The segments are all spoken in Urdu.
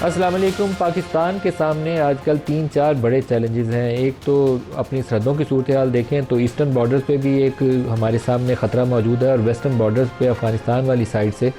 السلام علیکم۔ پاکستان کے سامنے آج کل 3-4 بڑے چیلنجز ہیں۔ ایک تو اپنی سرحدوں کی صورتحال دیکھیں تو ایسٹرن بارڈرز پہ بھی ایک ہمارے سامنے خطرہ موجود ہے، اور ویسٹرن بارڈرز پہ افغانستان والی سائڈ سے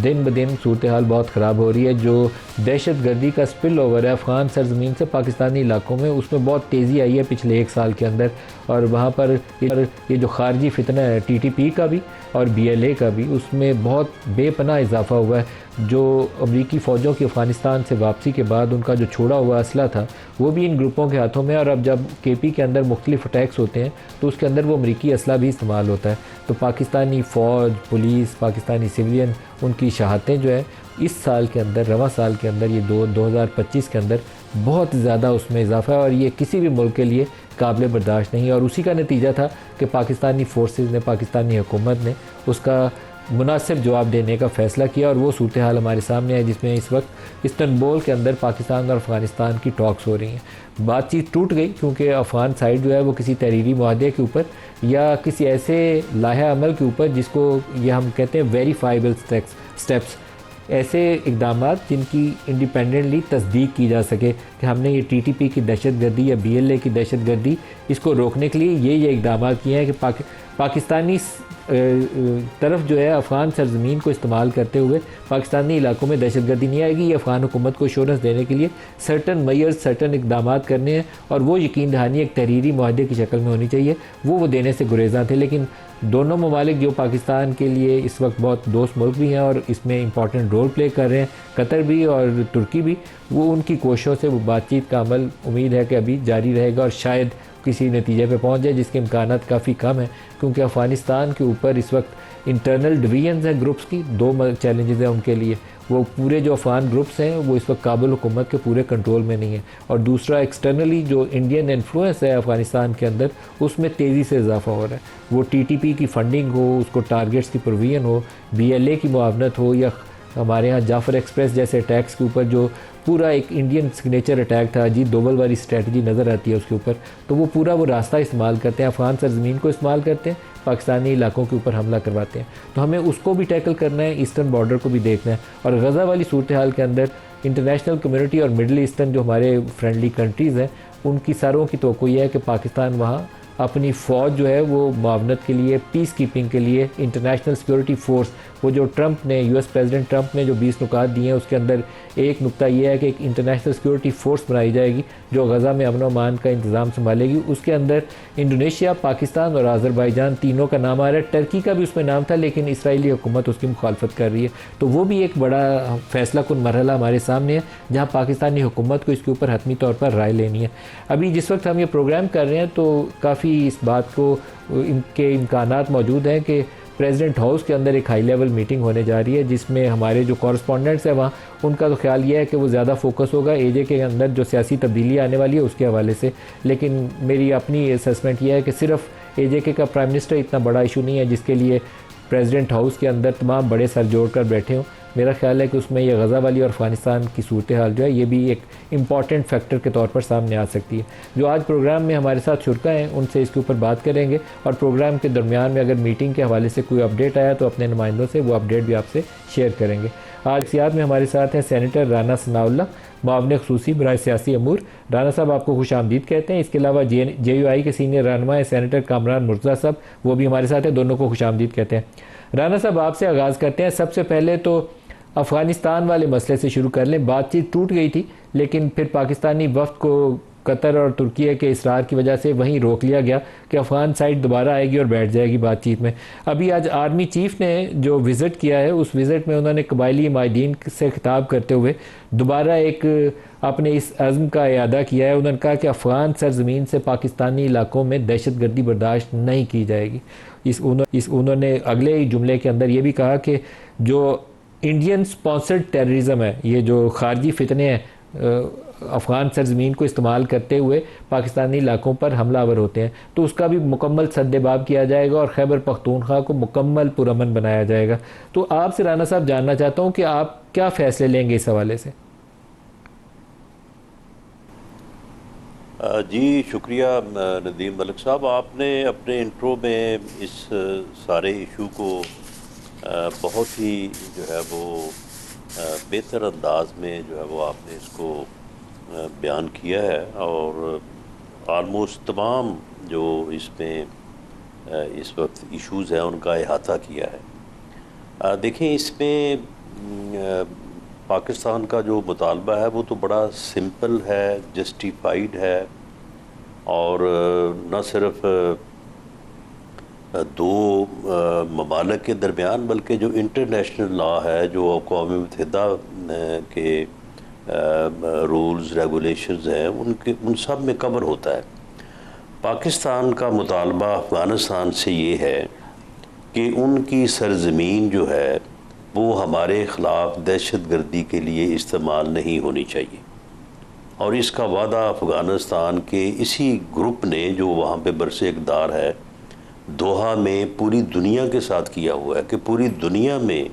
دن بدن صورتحال بہت خراب ہو رہی ہے۔ جو دہشت گردی کا سپل اوور ہے افغان سرزمین سے پاکستانی علاقوں میں، اس میں بہت تیزی آئی ہے پچھلے 1 سال کے اندر، اور وہاں پر یہ جو خارجی فتنہ ہے ٹی ٹی پی کا بھی اور بی ایل اے کا بھی، اس میں بہت بے پناہ اضافہ ہوا ہے۔ جو امریکی فوجوں کی افغانستان سے واپسی کے بعد ان کا جو چھوڑا ہوا اسلحہ تھا وہ بھی ان گروپوں کے ہاتھوں میں، اور اب جب کے پی کے اندر مختلف اٹیکس ہوتے ہیں تو اس کے اندر وہ امریکی اسلحہ بھی استعمال ہوتا ہے۔ تو پاکستانی فوج، پولیس، پاکستانی سویلین، ان کی شہادتیں جو ہے اس سال کے اندر، رواں سال کے اندر، یہ 2025 کے اندر بہت زیادہ اس میں اضافہ ہے، اور یہ کسی بھی ملک کے لیے قابل برداشت نہیں ہے۔ اور اسی کا نتیجہ تھا کہ پاکستانی فورسز نے، پاکستانی حکومت نے اس کا مناسب جواب دینے کا فیصلہ کیا، اور وہ صورتحال ہمارے سامنے ہے جس میں اس وقت استنبول کے اندر پاکستان اور افغانستان کی ٹاکس ہو رہی ہیں۔ بات چیت ٹوٹ گئی کیونکہ افغان سائڈ جو ہے وہ کسی تحریری معاہدے کے اوپر یا کسی ایسے لائحہ عمل کے اوپر جس کو یہ ہم کہتے ہیں ویریفائبل سٹیپس، ایسے اقدامات جن کی انڈیپینڈنٹلی تصدیق کی جا سکے کہ ہم نے یہ ٹی ٹی پی کی دہشت گردی یا بی ایل اے کی دہشت گردی اس کو روکنے کے لیے یہ اقدامات کیے ہیں کہ پاکستانی طرف جو ہے افغان سرزمین کو استعمال کرتے ہوئے پاکستانی علاقوں میں دہشت گردی نہیں آئے گی۔ یہ افغان حکومت کو ایشورنس دینے کے لیے سرٹن میئرز، سرٹن اقدامات کرنے ہیں، اور وہ یقین دہانی ایک تحریری معاہدے کی شکل میں ہونی چاہیے، وہ دینے سے گریزاں تھے۔ لیکن دونوں ممالک جو پاکستان کے لیے اس وقت بہت دوست ملک بھی ہیں اور اس میں امپورٹنٹ رول پلے کر رہے ہیں، قطر بھی اور ترکی بھی، وہ ان کی کوششوں سے وہ بات چیت کا عمل امید ہے کہ ابھی جاری رہے گا، اور شاید کسی نتیجے پہ پہنچ جائے، جس کے امکانات کافی کم ہیں، کیونکہ افغانستان کے اوپر اس وقت انٹرنل ڈویژنز ہیں گروپس کی، 2 چیلنجز ہیں ان کے لیے۔ وہ پورے جو افغان گروپس ہیں وہ اس وقت کابل حکومت کے پورے کنٹرول میں نہیں ہیں، اور دوسرا ایکسٹرنلی جو انڈین انفلوئنس ہے افغانستان کے اندر، اس میں تیزی سے اضافہ ہو رہا ہے۔ وہ ٹی ٹی پی کی فنڈنگ ہو، اس کو ٹارگیٹس کی پروویژن ہو، بی ایل اے کی معاونت ہو، یا ہمارے ہاں جعفر ایکسپریس جیسے اٹیکس کے اوپر جو پورا ایک انڈین سگنیچر اٹیک تھا، اجیت دوول والی اسٹریٹجی نظر آتی ہے اس کے اوپر، تو وہ پورا وہ راستہ استعمال کرتے ہیں، افغان سرزمین کو استعمال کرتے ہیں، پاکستانی علاقوں کے اوپر حملہ کرواتے ہیں۔ تو ہمیں اس کو بھی ٹیکل کرنا ہے، ایسٹرن بارڈر کو بھی دیکھنا ہے، اور غزہ والی صورتحال کے اندر انٹرنیشنل کمیونٹی اور مڈل ایسٹرن جو ہمارے فرینڈلی کنٹریز ہیں، ان کی ساروں کی توقع یہ ہے کہ پاکستان وہاں اپنی فوج جو ہے وہ معاونت کے لیے، پیس کیپنگ کے لیے، انٹرنیشنل سیکورٹی فورس، وہ جو ٹرمپ نے، یو ایس پریزیڈنٹ ٹرمپ نے جو 20 نکات دیے ہیں، اس کے اندر ایک نقطہ یہ ہے کہ ایک انٹرنیشنل سیکورٹی فورس بنائی جائے گی جو غزہ میں امن و امان کا انتظام سنبھالے گی۔ اس کے اندر انڈونیشیا، پاکستان اور آذربائیجان تینوں کا نام آ رہا ہے، ٹرکی کا بھی اس میں نام تھا لیکن اسرائیلی حکومت اس کی مخالفت کر رہی ہے۔ تو وہ بھی ایک بڑا فیصلہ کن مرحلہ ہمارے سامنے ہے جہاں پاکستانی حکومت کو اس کے اوپر حتمی طور پر رائے لینی ہے۔ ابھی جس وقت ہم یہ پروگرام کر رہے ہیں تو کافی اس بات کو ان کے امکانات موجود ہیں کہ پریزیڈنٹ ہاؤس کے اندر ایک ہائی لیول میٹنگ ہونے جا رہی ہے، جس میں ہمارے جو کورسپونڈنٹس ہیں وہاں، ان کا تو خیال یہ ہے کہ وہ زیادہ فوکس ہوگا اے جے کے اندر جو سیاسی تبدیلی آنے والی ہے اس کے حوالے سے۔ لیکن میری اپنی اسیسمنٹ یہ ہے کہ صرف اے جے کے کا پرائم منسٹر اتنا بڑا ایشو نہیں ہے جس کے لیے پریزیڈنٹ ہاؤس کے اندر تمام بڑے سر جوڑ کر بیٹھے ہوں۔ میرا خیال ہے کہ اس میں یہ غزہ والی اور افغانستان کی صورتحال جو ہے یہ بھی ایک امپورٹنٹ فیکٹر کے طور پر سامنے آ سکتی ہے۔ جو آج پروگرام میں ہمارے ساتھ شرکا ہیں ان سے اس کے اوپر بات کریں گے، اور پروگرام کے درمیان میں اگر میٹنگ کے حوالے سے کوئی اپڈیٹ آیا تو اپنے نمائندوں سے وہ اپڈیٹ بھی آپ سے شیئر کریں گے۔ آج سیاحت میں ہمارے ساتھ ہیں سینیٹر رانا ثناء اللہ، معاون خصوصی برائے سیاسی امور۔ رانا صاحب آپ کو خوش آمدید کہتے ہیں۔ اس کے علاوہ جے یو آئی کے سینئر رہنما ہیں سینیٹر کامران مرتضیٰ صاحب، وہ بھی ہمارے ساتھ ہیں، دونوں کو خوش آمدید کہتے ہیں۔ رانا صاحب آپ سے آغاز کرتے ہیں۔ سب سے پہلے تو افغانستان والے مسئلے سے شروع کر لیں۔ بات چیت ٹوٹ گئی تھی لیکن پھر پاکستانی وفد کو قطر اور ترکیہ کے اصرار کی وجہ سے وہیں روک لیا گیا کہ افغان سائڈ دوبارہ آئے گی اور بیٹھ جائے گی بات چیت میں۔ ابھی آج آرمی چیف نے جو وزٹ کیا ہے اس وزٹ میں انہوں نے قبائلی ماہدین سے خطاب کرتے ہوئے دوبارہ ایک اپنے اس عزم کا اعادہ کیا ہے۔ انہوں نے کہا کہ افغان سرزمین سے پاکستانی علاقوں میں دہشت گردی برداشت نہیں کی جائے گی۔ انہوں نے اگلے ہی جملے کے اندر یہ بھی کہا کہ جو انڈین سپانسرڈ ٹیررزم ہے، یہ جو خارجی فتنے ہیں افغان سرزمین کو استعمال کرتے ہوئے پاکستانی علاقوں پر حملہ آور ہوتے ہیں، تو اس کا بھی مکمل سدباب کیا جائے گا اور خیبر پختونخوا کو مکمل پرامن بنایا جائے گا۔ تو آپ سے رانا صاحب جاننا چاہتا ہوں کہ آپ کیا فیصلے لیں گے اس حوالے سے؟ جی شکریہ ندیم ملک صاحب، آپ نے اپنے انٹرو میں اس سارے ایشو کو بہت ہی جو ہے وہ بہتر انداز میں جو ہے وہ آپ نے اس کو بیان کیا ہے، اور آلموسٹ تمام جو اس میں اس وقت ایشوز ہیں ان کا احاطہ کیا ہے۔ دیکھیں اس میں پاکستان کا جو مطالبہ ہے وہ تو بڑا سمپل ہے، جسٹیفائیڈ ہے، اور نہ صرف دو ممالک کے درمیان بلکہ جو انٹرنیشنل لا ہے، جو اقوام متحدہ کے رولز ریگولیشنز ہیں، ان سب میں کور ہوتا ہے۔ پاکستان کا مطالبہ افغانستان سے یہ ہے کہ ان کی سرزمین جو ہے وہ ہمارے خلاف دہشت گردی کے لیے استعمال نہیں ہونی چاہیے، اور اس کا وعدہ افغانستان کے اسی گروپ نے جو وہاں پہ برس اقتدار ہے دوحہ میں پوری دنیا کے ساتھ کیا ہوا ہے کہ پوری دنیا میں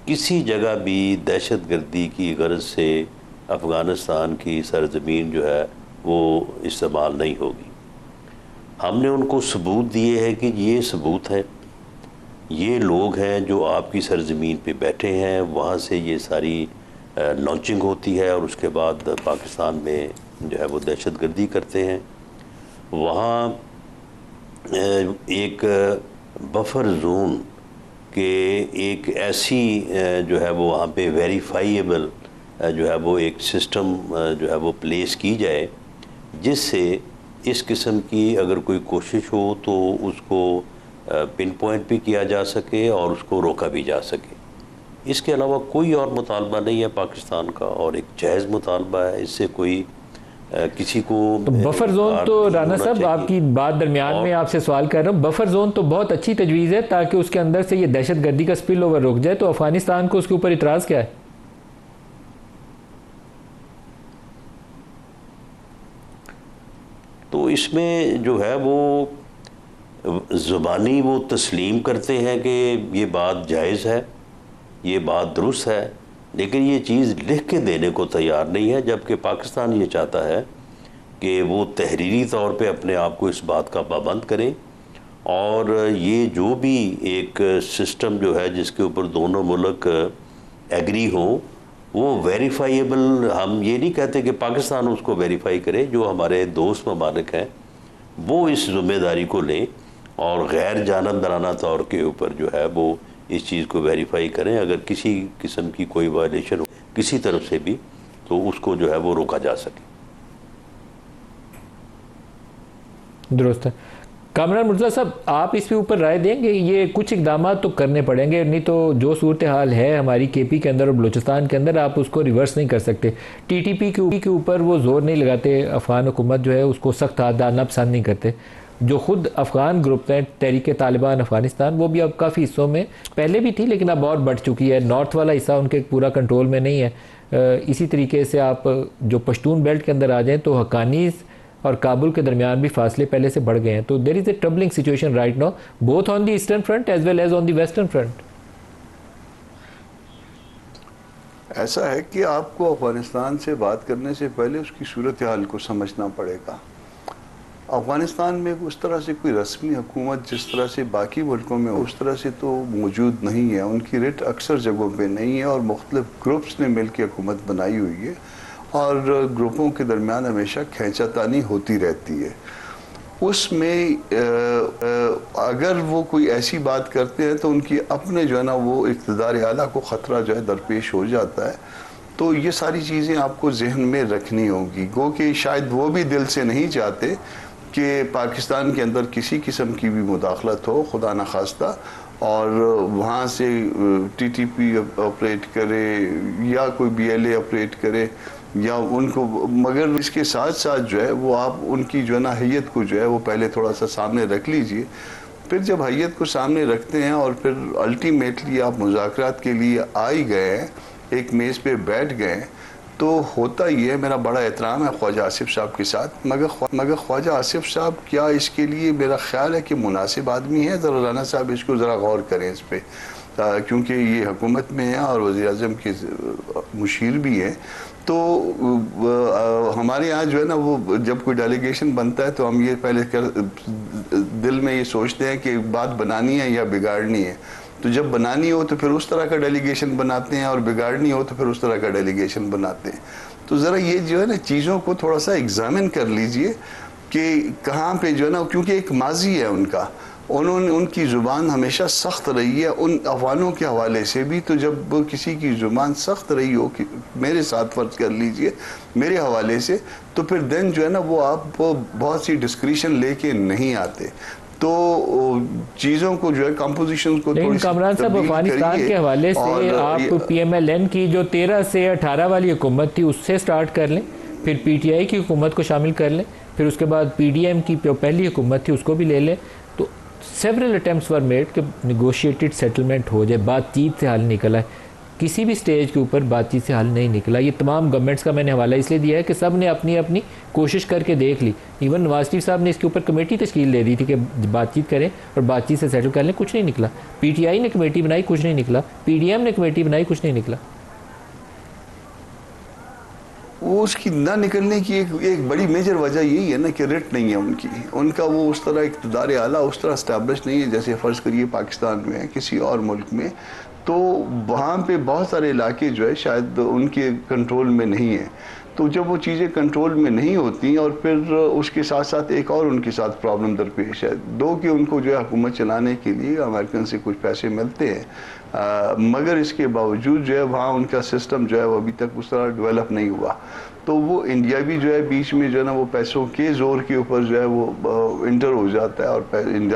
کسی جگہ بھی دہشت گردی کی غرض سے افغانستان کی سرزمین جو ہے وہ استعمال نہیں ہوگی۔ ہم نے ان کو ثبوت دیے ہیں کہ یہ ثبوت ہے، یہ لوگ ہیں جو آپ کی سرزمین پہ بیٹھے ہیں، وہاں سے یہ ساری لانچنگ ہوتی ہے اور اس کے بعد پاکستان میں جو ہے وہ دہشت گردی کرتے ہیں۔ وہاں ایک بفر زون کے ایک ایسی جو ہے وہ وہاں پہ ویریفائیبل جو ہے وہ ایک سسٹم جو ہے وہ پلیس کی جائے، جس سے اس قسم کی اگر کوئی کوشش ہو تو اس کو پن پوائنٹ بھی کیا جا سکے اور اس کو روکا بھی جا سکے۔ اس کے علاوہ کوئی اور مطالبہ نہیں ہے پاکستان کا، اور ایک جائز مطالبہ ہے، اس سے کوئی کسی کو تو بفر زون تو رانا صاحب آپ کی بات درمیان میں آپ سے سوال کر رہا ہوں، بفر زون تو بہت اچھی تجویز ہے تاکہ اس کے اندر سے یہ دہشت گردی کا سپل اوور رک جائے، تو افغانستان کو اس کے اوپر اعتراض کیا ہے؟ تو اس میں جو ہے وہ زبانی وہ تسلیم کرتے ہیں کہ یہ بات جائز ہے، یہ بات درست ہے، لیکن یہ چیز لکھ کے دینے کو تیار نہیں ہے، جبکہ پاکستان یہ چاہتا ہے کہ وہ تحریری طور پہ اپنے آپ کو اس بات کا پابند کریں، اور یہ جو بھی ایک سسٹم جو ہے جس کے اوپر دونوں ملک ایگری ہوں وہ ویریفائیبل، ہم یہ نہیں کہتے کہ پاکستان اس کو ویریفائی کرے، جو ہمارے دوست ممالک ہیں وہ اس ذمہ داری کو لیں اور غیر جانبدارانہ طور کے اوپر جو ہے وہ اس چیز کو ویریفائی کریں، اگر کسی قسم کی کوئی وائلیشن ہو کسی طرف سے بھی تو اس کو جو ہے وہ روکا جا سکے۔ درست ہے۔ کامران مرتضیٰ صاحب آپ اس پہ اوپر رائے دیں گے؟ یہ کچھ اقدامات تو کرنے پڑیں گے، نہیں تو جو صورتحال ہے ہماری کے پی کے اندر اور بلوچستان کے اندر آپ اس کو ریورس نہیں کر سکتے۔ ٹی ٹی پی کے اوپر وہ زور نہیں لگاتے، افغان حکومت جو ہے اس کو سخت ہاتھ ڈالنا پسند نہیں کرتے۔ جو خود افغان گروپ ہیں تحریک طالبان افغانستان، وہ بھی اب کافی حصوں میں پہلے بھی تھی لیکن اب اور بڑھ چکی ہے، نارتھ والا حصہ ان کے پورا کنٹرول میں نہیں ہے۔ اسی طریقے سے آپ جو پشتون بیلٹ کے اندر آ جائیں تو حقانیز اور کابل کے درمیان بھی فاصلے پہلے سے بڑھ گئے ہیں، تو there is a troubling situation right now both on the eastern front as well as on the western front. ایسا ہے کہ آپ کو افغانستان سے بات کرنے سے پہلے اس کی صورتحال کو سمجھنا پڑے گا۔ افغانستان میں اس طرح سے کوئی رسمی حکومت جس طرح سے باقی ملکوں میں اس طرح سے تو موجود نہیں ہے، ان کی ریٹ اکثر جگہوں پہ نہیں ہے، اور مختلف گروپس نے مل کے حکومت بنائی ہوئی ہے، اور گروپوں کے درمیان ہمیشہ کھینچا تانی ہوتی رہتی ہے۔ اس میں اگر وہ کوئی ایسی بات کرتے ہیں تو ان کی اپنے جو ہے نا وہ اقتدار اعلیٰ کو خطرہ جو ہے درپیش ہو جاتا ہے، تو یہ ساری چیزیں آپ کو ذہن میں رکھنی ہوگی، گو کہ شاید وہ بھی دل سے نہیں چاہتے کہ پاکستان کے اندر کسی قسم کی بھی مداخلت ہو خدا نخواستہ، اور وہاں سے ٹی ٹی پی آپریٹ کرے یا کوئی بی ایل اے آپریٹ کرے یا ان کو، مگر اس کے ساتھ ساتھ جو ہے وہ آپ ان کی جو ہے نا حیت کو جو ہے وہ پہلے تھوڑا سا سامنے رکھ لیجئے۔ پھر جب حیت کو سامنے رکھتے ہیں اور پھر الٹیمیٹلی آپ مذاکرات کے لیے آ ہی گئے ہیں، ایک میز پہ بیٹھ گئے ہیں، تو ہوتا یہ ہے، میرا بڑا احترام ہے خواجہ آصف صاحب کے ساتھ، مگر خواجہ آصف صاحب کیا اس کے لیے میرا خیال ہے کہ مناسب آدمی ہے؟ ذرا رانا صاحب اس کو ذرا غور کریں اس پہ، کیونکہ یہ حکومت میں ہیں اور وزیر اعظم کے مشیر بھی ہیں، تو ہمارے یہاں جو ہے نا وہ جب کوئی ڈیلیگیشن بنتا ہے تو ہم یہ پہلے دل میں یہ سوچتے ہیں کہ بات بنانی ہے یا بگاڑنی ہے، تو جب بنانی ہو تو پھر اس طرح کا ڈیلیگیشن بناتے ہیں اور بگاڑنی ہو تو پھر اس طرح کا ڈیلیگیشن بناتے ہیں. تو ذرا یہ جو ہے نا چیزوں کو تھوڑا سا ایگزامن کر لیجئے کہ کہاں پہ جو ہے نا, کیونکہ ایک ماضی ہے ان کا, ان کی زبان ہمیشہ سخت رہی ہے ان افغانوں کے حوالے سے بھی. تو جب کسی کی زبان سخت رہی ہو, میرے ساتھ فرض کر لیجئے میرے حوالے سے, تو پھر دین جو ہے نا وہ آپ بہت سی ڈسکریشن لے کے نہیں آتے. تو چیزوں کو جو ہے کمپوزیشن کو لیکن کامران صاحب افغانستان کے حوالے سے آپ پی ایم ایل این کی جو 13 سے 18 والی حکومت تھی اس سے سٹارٹ کر لیں, پھر پی ٹی آئی کی حکومت کو شامل کر لیں, پھر اس کے بعد پی ڈی ایم کی جو پہلی حکومت تھی اس کو بھی لے لیں. تو سیورل اٹیمپٹس ور میڈ کہ نیگوشیٹڈ سیٹلمنٹ ہو جائے, بات چیت سے حل نکلا ہے. کسی بھی سٹیج کے اوپر بات چیت سے حل نہیں نکلا. یہ تمام گورنمنٹس کا میں نے حوالہ اس لیے دیا ہے کہ سب نے اپنی اپنی کوشش کر کے دیکھ لی. ایون نواز شریف صاحب نے اس کے اوپر کمیٹی تشکیل دے دی تھی کہ بات چیت کریں اور بات چیت سے سیٹل کر لیں, کچھ نہیں نکلا. پی ٹی آئی نے کمیٹی بنائی, کچھ نہیں نکلا. پی ڈی ایم نے کمیٹی بنائی, کچھ نہیں نکلا. وہ اس کی نہ نکلنے کی ایک بڑی میجر وجہ یہی ہے نا کہ ریٹ نہیں ہے ان کی. ان کا وہ اس طرح اقتدار اعلیٰ اس طرح اسٹیبلش نہیں ہے جیسے فرض کریے پاکستان میں ہے, کسی اور ملک میں. تو وہاں پہ بہت سارے علاقے جو ہے شاید ان کے کنٹرول میں نہیں ہیں. تو جب وہ چیزیں کنٹرول میں نہیں ہوتی اور پھر اس کے ساتھ ساتھ ایک اور ان کے ساتھ پرابلم درپیش ہے, کہ ان کو جو ہے حکومت چلانے کے لیے امریکن سے کچھ پیسے ملتے ہیں, مگر اس کے باوجود جو ہے وہاں ان کا سسٹم جو ہے وہ ابھی تک اس طرح ڈیولپ نہیں ہوا. تو وہ انڈیا بھی جو ہے بیچ میں جو ہے نا وہ پیسوں کے زور کے اوپر جو ہے وہ انٹر ہو جاتا ہے, اور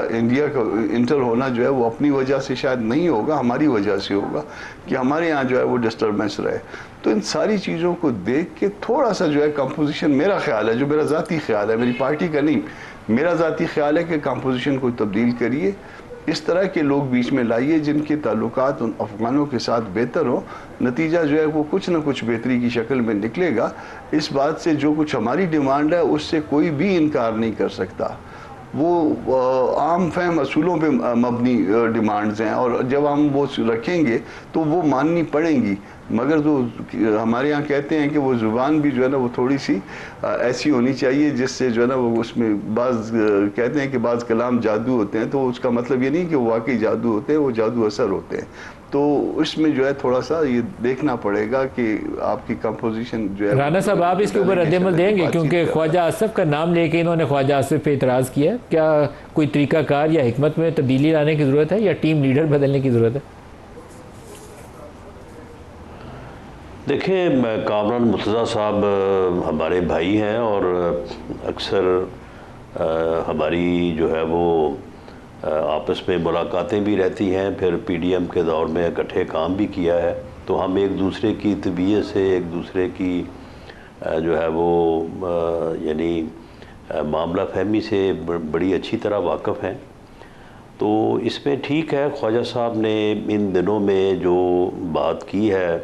انڈیا کا انٹر ہونا جو ہے وہ اپنی وجہ سے شاید نہیں ہوگا, ہماری وجہ سے ہوگا کہ ہمارے یہاں جو ہے وہ ڈسٹربنس رہے. تو ان ساری چیزوں کو دیکھ کے تھوڑا سا جو ہے کمپوزیشن, میرا خیال ہے, جو میرا ذاتی خیال ہے, میری پارٹی کا نہیں, میرا ذاتی خیال ہے کہ کمپوزیشن کو تبدیل کریے, اس طرح کے لوگ بیچ میں لائیے جن کے تعلقات ان افغانوں کے ساتھ بہتر ہوں. نتیجہ جو ہے وہ کچھ نہ کچھ بہتری کی شکل میں نکلے گا. اس بات سے جو کچھ ہماری ڈیمانڈ ہے اس سے کوئی بھی انکار نہیں کر سکتا. وہ عام فہم اصولوں پہ مبنی ڈیمانڈز ہیں, اور جب ہم وہ رکھیں گے تو وہ ماننی پڑیں گی. مگر جو ہمارے یہاں کہتے ہیں کہ وہ زبان بھی جو ہے نا وہ تھوڑی سی ایسی ہونی چاہیے جس سے جو ہے نا وہ اس میں بعض کہتے ہیں کہ بعض کلام جادو ہوتے ہیں, تو اس کا مطلب یہ نہیں کہ وہ واقعی جادو ہوتے ہیں, وہ جادو اثر ہوتے ہیں. تو اس میں جو ہے تھوڑا سا یہ دیکھنا پڑے گا کہ آپ کی کمپوزیشن جو ہے. رانا صاحب آپ اس کے اوپر رد عمل دیں گے, کیونکہ خواجہ آصف کا نام لے کے انہوں نے خواجہ آصف پہ اعتراض کیا. کیا کوئی طریقہ کار یا حکمت میں تبدیلی لانے کی ضرورت ہے یا ٹیم لیڈر بدلنے کی ضرورت ہے؟ دیکھیں, کامران مرتضیٰ صاحب ہمارے بھائی ہیں اور اکثر ہماری جو ہے وہ آپس میں ملاقاتیں بھی رہتی ہیں. پھر پی ڈی ایم کے دور میں اکٹھے کام بھی کیا ہے, تو ہم ایک دوسرے کی طبیعت سے, ایک دوسرے کی جو ہے وہ یعنی معاملہ فہمی سے بڑی اچھی طرح واقف ہیں. تو اس میں ٹھیک ہے, خواجہ صاحب نے ان دنوں میں جو بات کی ہے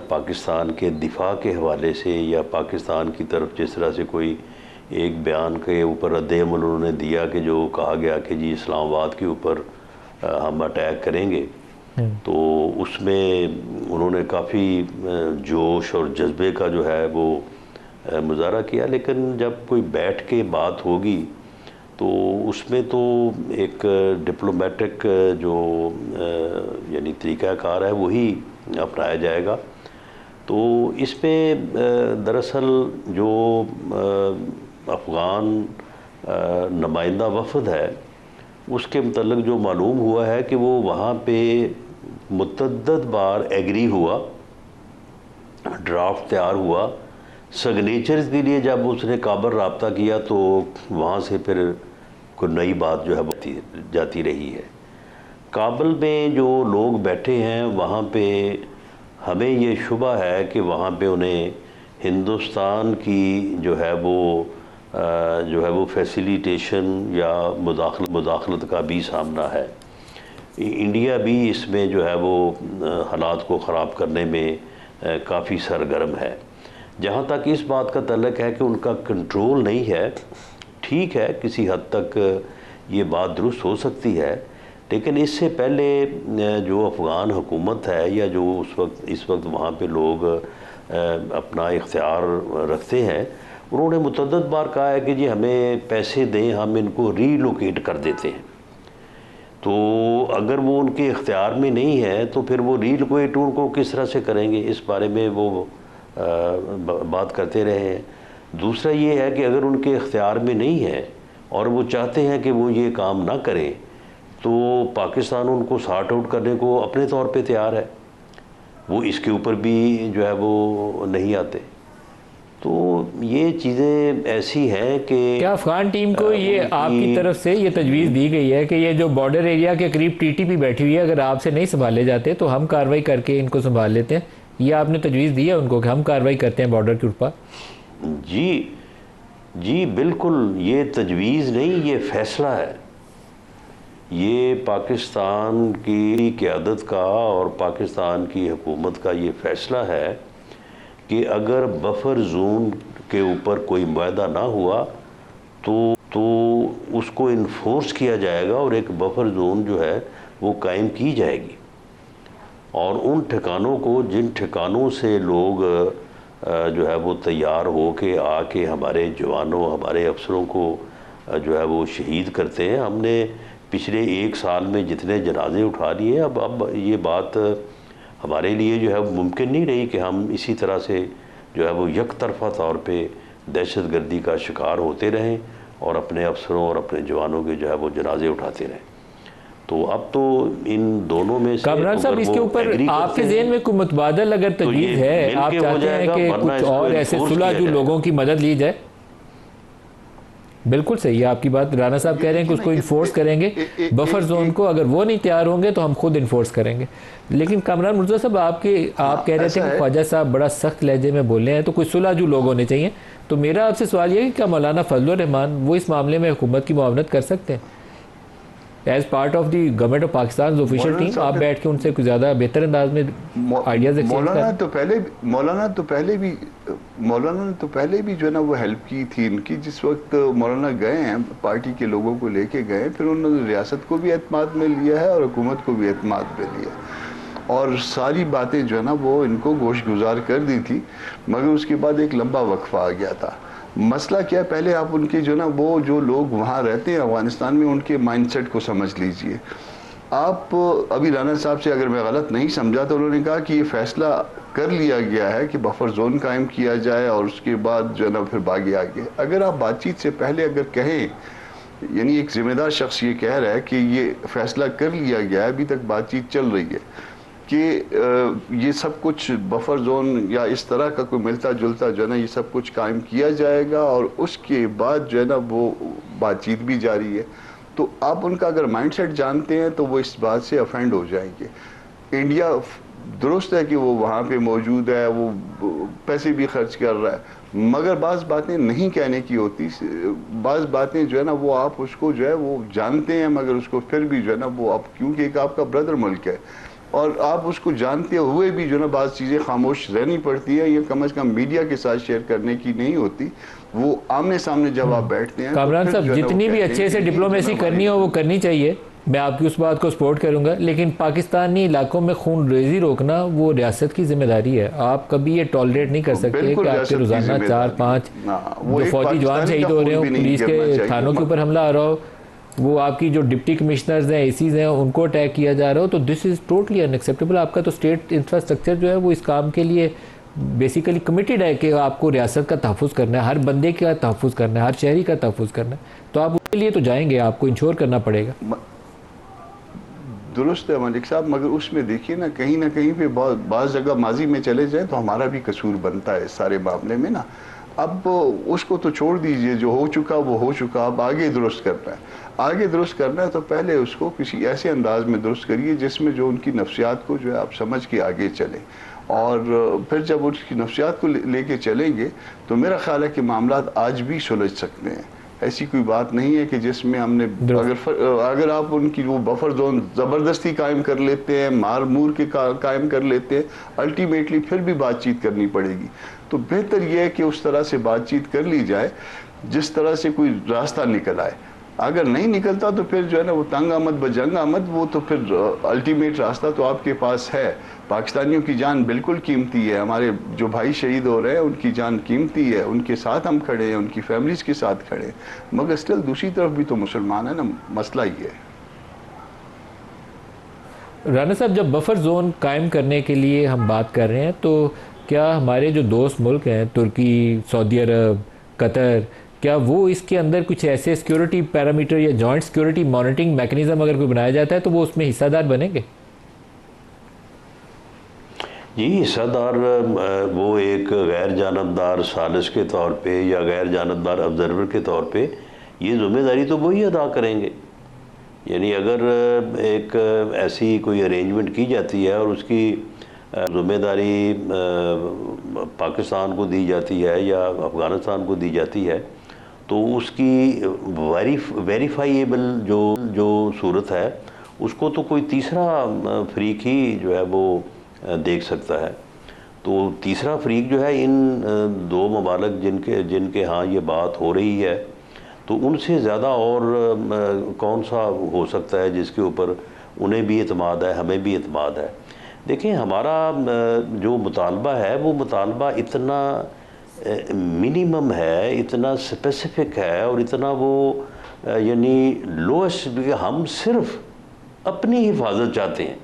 پاکستان کے دفاع کے حوالے سے, یا پاکستان کی طرف جس طرح سے کوئی ایک بیان کے اوپر رد عمل انہوں نے دیا کہ جو کہا گیا کہ جی اسلام آباد کے اوپر ہم اٹیک کریں گے, تو اس میں انہوں نے کافی جوش اور جذبے کا جو ہے وہ مظاہرہ کیا. لیکن جب کوئی بیٹھ کے بات ہوگی تو اس میں تو ایک ڈپلومیٹک جو یعنی طریقہ کار ہے وہی اپنایا جائے گا. تو اس میں دراصل جو افغان نمائندہ وفد ہے اس کے متعلق جو معلوم ہوا ہے کہ وہ وہاں پہ متعدد بار ایگری ہوا, ڈرافٹ تیار ہوا, سگنیچرز کے لیے جب اس نے کابل رابطہ کیا تو وہاں سے پھر کوئی نئی بات جو ہے جاتی رہی ہے. کابل میں جو لوگ بیٹھے ہیں وہاں پہ ہمیں یہ شبہ ہے کہ وہاں پہ انہیں ہندوستان کی جو ہے وہ فیسیلیٹیشن یا مداخلت کا بھی سامنا ہے. انڈیا بھی اس میں جو ہے وہ حالات کو خراب کرنے میں کافی سرگرم ہے. جہاں تک اس بات کا تعلق ہے کہ ان کا کنٹرول نہیں ہے, ٹھیک ہے کسی حد تک یہ بات درست ہو سکتی ہے, لیکن اس سے پہلے جو افغان حکومت ہے یا جو اس وقت وہاں پہ لوگ اپنا اختیار رکھتے ہیں, انہوں نے متعدد بار کہا ہے کہ جی ہمیں پیسے دیں, ہم ان کو ری لوکیٹ کر دیتے ہیں. تو اگر وہ ان کے اختیار میں نہیں ہے تو پھر وہ ری لوکیٹ ان کو کس طرح سے کریں گے، اس بارے میں وہ بات کرتے رہے ہیں۔ دوسرا یہ ہے کہ اگر ان کے اختیار میں نہیں ہے اور وہ چاہتے ہیں کہ وہ یہ کام نہ کریں تو پاکستان ان کو سارٹ آؤٹ کرنے کو اپنے طور پہ تیار ہے، وہ اس کے اوپر بھی جو ہے وہ نہیں آتے۔ تو یہ چیزیں ایسی ہیں کہ کیا افغان ٹیم کو یہ آپ کی طرف سے یہ تجویز دی گئی ہے کہ یہ جو بارڈر ایریا کے قریب ٹی ٹی پی بیٹھی ہوئی ہے، اگر آپ سے نہیں سنبھالے جاتے تو ہم کارروائی کر کے ان کو سنبھال لیتے ہیں، یہ آپ نے تجویز دی ہے ان کو کہ ہم کارروائی کرتے ہیں بارڈر کے اوپر؟ جی بالکل، یہ تجویز نہیں، یہ فیصلہ ہے۔ یہ پاکستان کی قیادت کا اور پاکستان کی حکومت کا یہ فیصلہ ہے کہ اگر بفر زون کے اوپر کوئی معاہدہ نہ ہوا تو اس کو انفورس کیا جائے گا اور ایک بفر زون جو ہے وہ قائم کی جائے گی، اور ان ٹھکانوں کو، جن ٹھکانوں سے لوگ جو ہے وہ تیار ہو کے آ کے ہمارے جوانوں، ہمارے افسروں کو جو ہے وہ شہید کرتے ہیں، ہم نے پچھلے 1 سال میں جتنے جنازے اٹھا لیے، اب یہ بات ہمارے لیے جو ہے ممکن نہیں رہی کہ ہم اسی طرح سے جو ہے وہ یک طرفہ طور پہ دہشت گردی کا شکار ہوتے رہیں اور اپنے افسروں اور اپنے جوانوں کے جو ہے وہ جنازے اٹھاتے رہیں۔ تو اب تو ان دونوں میں سے کامران صاحب اس کے اوپر آپ کے ذہن میں کوئی متبادل اگر تجویز ہے، آپ چاہتے ہیں کہ کچھ اور ایسے صلح جو لوگوں کی مدد لی جائے؟ بالکل صحیح ہے آپ کی بات، رانا صاحب کہہ رہے ہیں کہ اس کو انفورس کریں گے بفر زون کو، اگر وہ نہیں تیار ہوں گے تو ہم خود انفورس کریں گے۔ لیکن کامران مرزا صاحب آپ کہہ رہے تھے کہ خواجہ صاحب بڑا سخت لہجے میں بول رہے ہیں تو کوئی صلح جو لوگ ہونے چاہیے، تو میرا آپ سے سوال یہ ہے کہ کیا مولانا فضل الرحمان وہ اس معاملے میں حکومت کی معاونت کر سکتے ہیں as part of the government of Pakistan official team? آپ بیٹھ کے ان سے کچھ زیادہ بہتر انداز میں آئیڈیاز ایکسچینج کریں۔ مولانا تو پہلے بھی جو ہے نا وہ ہیلپ کی تھی ان کی، جس وقت مولانا گئے ہیں پارٹی کے لوگوں کو لے کے گئے، پھر انہوں نے ریاست کو بھی اعتماد میں لیا ہے اور حکومت کو بھی اعتماد میں لیا، اور ساری باتیں جو ہے نا وہ ان کو گوش گزار کر دی تھی، مگر اس کے بعد ایک لمبا وقفہ آ گیا تھا۔ مسئلہ کیا ہے، پہلے آپ ان کے جو نا وہ جو لوگ وہاں رہتے ہیں افغانستان میں، ان کے مائنڈ سیٹ کو سمجھ لیجئے۔ آپ ابھی رانا صاحب سے اگر میں غلط نہیں سمجھا تو انہوں نے کہا کہ یہ فیصلہ کر لیا گیا ہے کہ بفر زون قائم کیا جائے اور اس کے بعد جو ہے نا پھر باقی آگے۔ اگر آپ بات چیت سے پہلے اگر کہیں، یعنی ایک ذمہ دار شخص یہ کہہ رہا ہے کہ یہ فیصلہ کر لیا گیا ہے، ابھی تک بات چیت چل رہی ہے کہ یہ سب کچھ بفر زون یا اس طرح کا کوئی ملتا جلتا جو ہے نا یہ سب کچھ قائم کیا جائے گا اور اس کے بعد جو ہے نا وہ بات چیت بھی جاری ہے، تو آپ ان کا اگر مائنڈ سیٹ جانتے ہیں تو وہ اس بات سے افینڈ ہو جائیں گے۔ انڈیا درست ہے کہ وہ وہاں پہ موجود ہے، وہ پیسے بھی خرچ کر رہا ہے، مگر بعض باتیں نہیں کہنے کی ہوتی، بعض باتیں جو ہے نا وہ آپ اس کو جو ہے وہ جانتے ہیں، مگر اس کو پھر بھی جو ہے نا وہ آپ، کیونکہ ایک آپ کا بردر ملک ہے اور آپ اس کو جانتے ہوئے بھی جو ہے نا بعض چیزیں خاموش رہنی پڑتی ہے، یہ کم از کم میڈیا کے ساتھ شیئر کرنے کی نہیں ہوتی، وہ آمنے سامنے جب آپ بیٹھتے ہیں۔ کامران صاحب جتنی بھی اچھے سے ڈپلومیسی کرنی ہو وہ کرنی چاہیے، میں آپ کی اس بات کو سپورٹ کروں گا، لیکن پاکستانی علاقوں میں خون ریزی روکنا وہ ریاست کی ذمہ داری ہے۔ آپ کبھی یہ ٹالریٹ نہیں کر سکتے کہ آپ کے روزانہ 4-5 جو فوجی جوان شہید ہو رہے ہوں، پولیس کے تھانوں کے اوپر حملہ آ رہا ہو، وہ آپ کی جو ڈپٹی کمشنرز ہیں، اے سیز ہیں، ان کو اٹیک کیا جا رہا ہو، تو دس از ٹوٹلی ان ایکسیپٹیبل۔ آپ کا تو اسٹیٹ انفراسٹرکچر جو ہے وہ اس کام کے لیے بیسیکلی کمیٹیڈ ہے کہ آپ کو ریاست کا تحفظ کرنا ہے، ہر بندے کا تحفظ کرنا ہے، ہر شہری کا تحفظ کرنا ہے، تو آپ اس کے لیے تو جائیں گے، آپ کو انشور کرنا پڑے گا۔ درست ہے ملک صاحب، مگر اس میں دیکھیے نا کہیں پہ بعض جگہ ماضی میں چلے جائیں تو ہمارا بھی قصور بنتا ہے اس سارے معاملے میں نا۔ اب اس کو تو چھوڑ دیجئے، جو ہو چکا وہ ہو چکا، اب آگے درست کرنا ہے۔ آگے درست کرنا ہے تو پہلے اس کو کسی ایسے انداز میں درست کریے جس میں جو ان کی نفسیات کو جو ہے آپ سمجھ کے آگے چلیں، اور پھر جب اس کی نفسیات کو لے کے چلیں گے تو میرا خیال ہے کہ معاملات آج بھی سلجھ سکتے ہیں۔ ایسی کوئی بات نہیں ہے کہ جس میں ہم نے اگر آپ ان کی وہ بفر زون زبردستی قائم کر لیتے ہیں، مار مور کے قائم کر لیتے ہیں، الٹیمیٹلی پھر بھی بات چیت کرنی پڑے گی۔ تو بہتر یہ ہے کہ اس طرح سے بات چیت کر لی جائے جس طرح سے کوئی راستہ نکل آئے۔ اگر نہیں نکلتا تو پھر جو ہے نا وہ تنگ آمد بجنگ آمد، وہ تو پھر الٹیمیٹ راستہ تو آپ کے پاس ہے۔ پاکستانیوں کی جان بالکل قیمتی ہے، ہمارے جو بھائی شہید ہو رہے ہیں ان کی جان قیمتی ہے، ان کے ساتھ ہم کھڑے ہیں، ان کی فیملیز کے ساتھ کھڑے ہیں، مگر اسٹل دوسری طرف بھی تو مسلمان ہے نا، مسئلہ ہی ہے۔ رانا صاحب، جب بفر زون قائم کرنے کے لیے ہم بات کر رہے ہیں تو کیا ہمارے جو دوست ملک ہیں ترکی، سعودی عرب، قطر، کیا وہ اس کے اندر کچھ ایسے سیکیورٹی پیرامیٹر یا جوائنٹ سیکیورٹی مانیٹرنگ میکنزم اگر کوئی بنایا جاتا ہے تو وہ اس میں حصہ دار بنیں گے؟ جی، حصہ دار وہ ایک غیر جانبدار ثالث کے طور پہ یا غیر جانبدار آبزرور کے طور پہ یہ ذمہ داری تو وہی ادا کریں گے. یعنی اگر ایک ایسی کوئی ارینجمنٹ کی جاتی ہے اور اس کی ذمہ داری پاکستان کو دی جاتی ہے یا افغانستان کو دی جاتی ہے تو اس کی ویریفائیبل جو صورت ہے اس کو تو کوئی تیسرا فریق ہی جو ہے وہ دیکھ سکتا ہے. تو تیسرا فریق جو ہے ان دو ممالک جن کے ہاں یہ بات ہو رہی ہے تو ان سے زیادہ اور کون سا ہو سکتا ہے جس کے اوپر انہیں بھی اعتماد ہے، ہمیں بھی اعتماد ہے. دیکھیں، ہمارا جو مطالبہ ہے وہ مطالبہ اتنا منیمم ہے، اتنا اسپیسیفک ہے اور اتنا وہ یعنی لوسٹ، ہم صرف اپنی حفاظت چاہتے ہیں.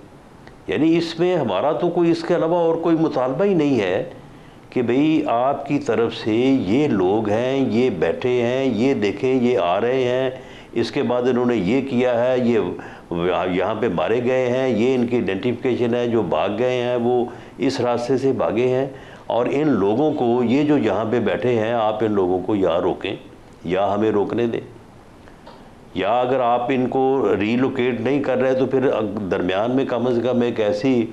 یعنی اس میں ہمارا تو کوئی اس کے علاوہ اور کوئی مطالبہ ہی نہیں ہے کہ بھئی آپ کی طرف سے یہ لوگ ہیں، یہ بیٹھے ہیں، یہ دیکھیں یہ آ رہے ہیں، اس کے بعد انہوں نے یہ کیا ہے، یہ یہاں پہ مارے گئے ہیں، یہ ان کی آئیڈینٹیفیکیشن ہے، جو بھاگ گئے ہیں وہ اس راستے سے بھاگے ہیں، اور ان لوگوں کو یہ جو یہاں پہ بیٹھے ہیں آپ ان لوگوں کو یا روکیں یا ہمیں روکنے دیں، یا اگر آپ ان کو ریلوکیٹ نہیں کر رہے تو پھر درمیان میں کم از کم ایک ایسی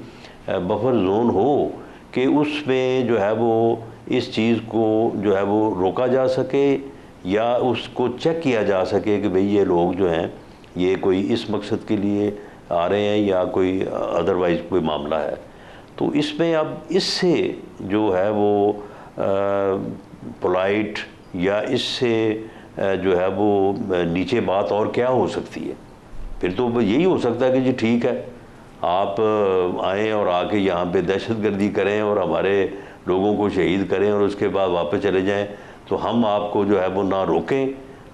بفر زون ہو کہ اس میں جو ہے وہ اس چیز کو جو ہے وہ روکا جا سکے یا اس کو چیک کیا جا سکے کہ بھئی یہ لوگ جو ہیں یہ کوئی اس مقصد کے لیے آ رہے ہیں یا کوئی ادروائز کوئی معاملہ ہے. تو اس میں اب اس سے جو ہے وہ پولائٹ یا اس سے جو ہے وہ نیچے بات اور کیا ہو سکتی ہے؟ پھر تو یہی ہو سکتا ہے کہ جی ٹھیک ہے، آپ آئیں اور آ کے یہاں پہ دہشت گردی کریں اور ہمارے لوگوں کو شہید کریں اور اس کے بعد واپس چلے جائیں، تو ہم آپ کو جو ہے وہ نہ روکیں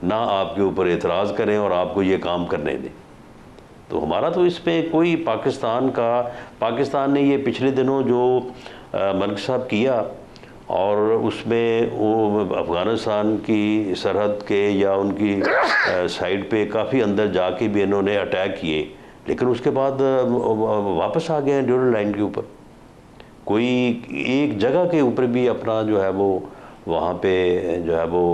نہ آپ کے اوپر اعتراض کریں اور آپ کو یہ کام کرنے دیں. تو ہمارا تو اس پہ کوئی پاکستان نے یہ پچھلے دنوں جو ملک صاحب کیا اور اس میں وہ افغانستان کی سرحد کے یا ان کی سائڈ پہ کافی اندر جا کے بھی انہوں نے اٹیک کیے، لیکن اس کے بعد واپس آ گئے ہیں ڈیورل لائن کے اوپر. کوئی ایک جگہ کے اوپر بھی اپنا جو ہے وہ وہاں پہ جو ہے وہ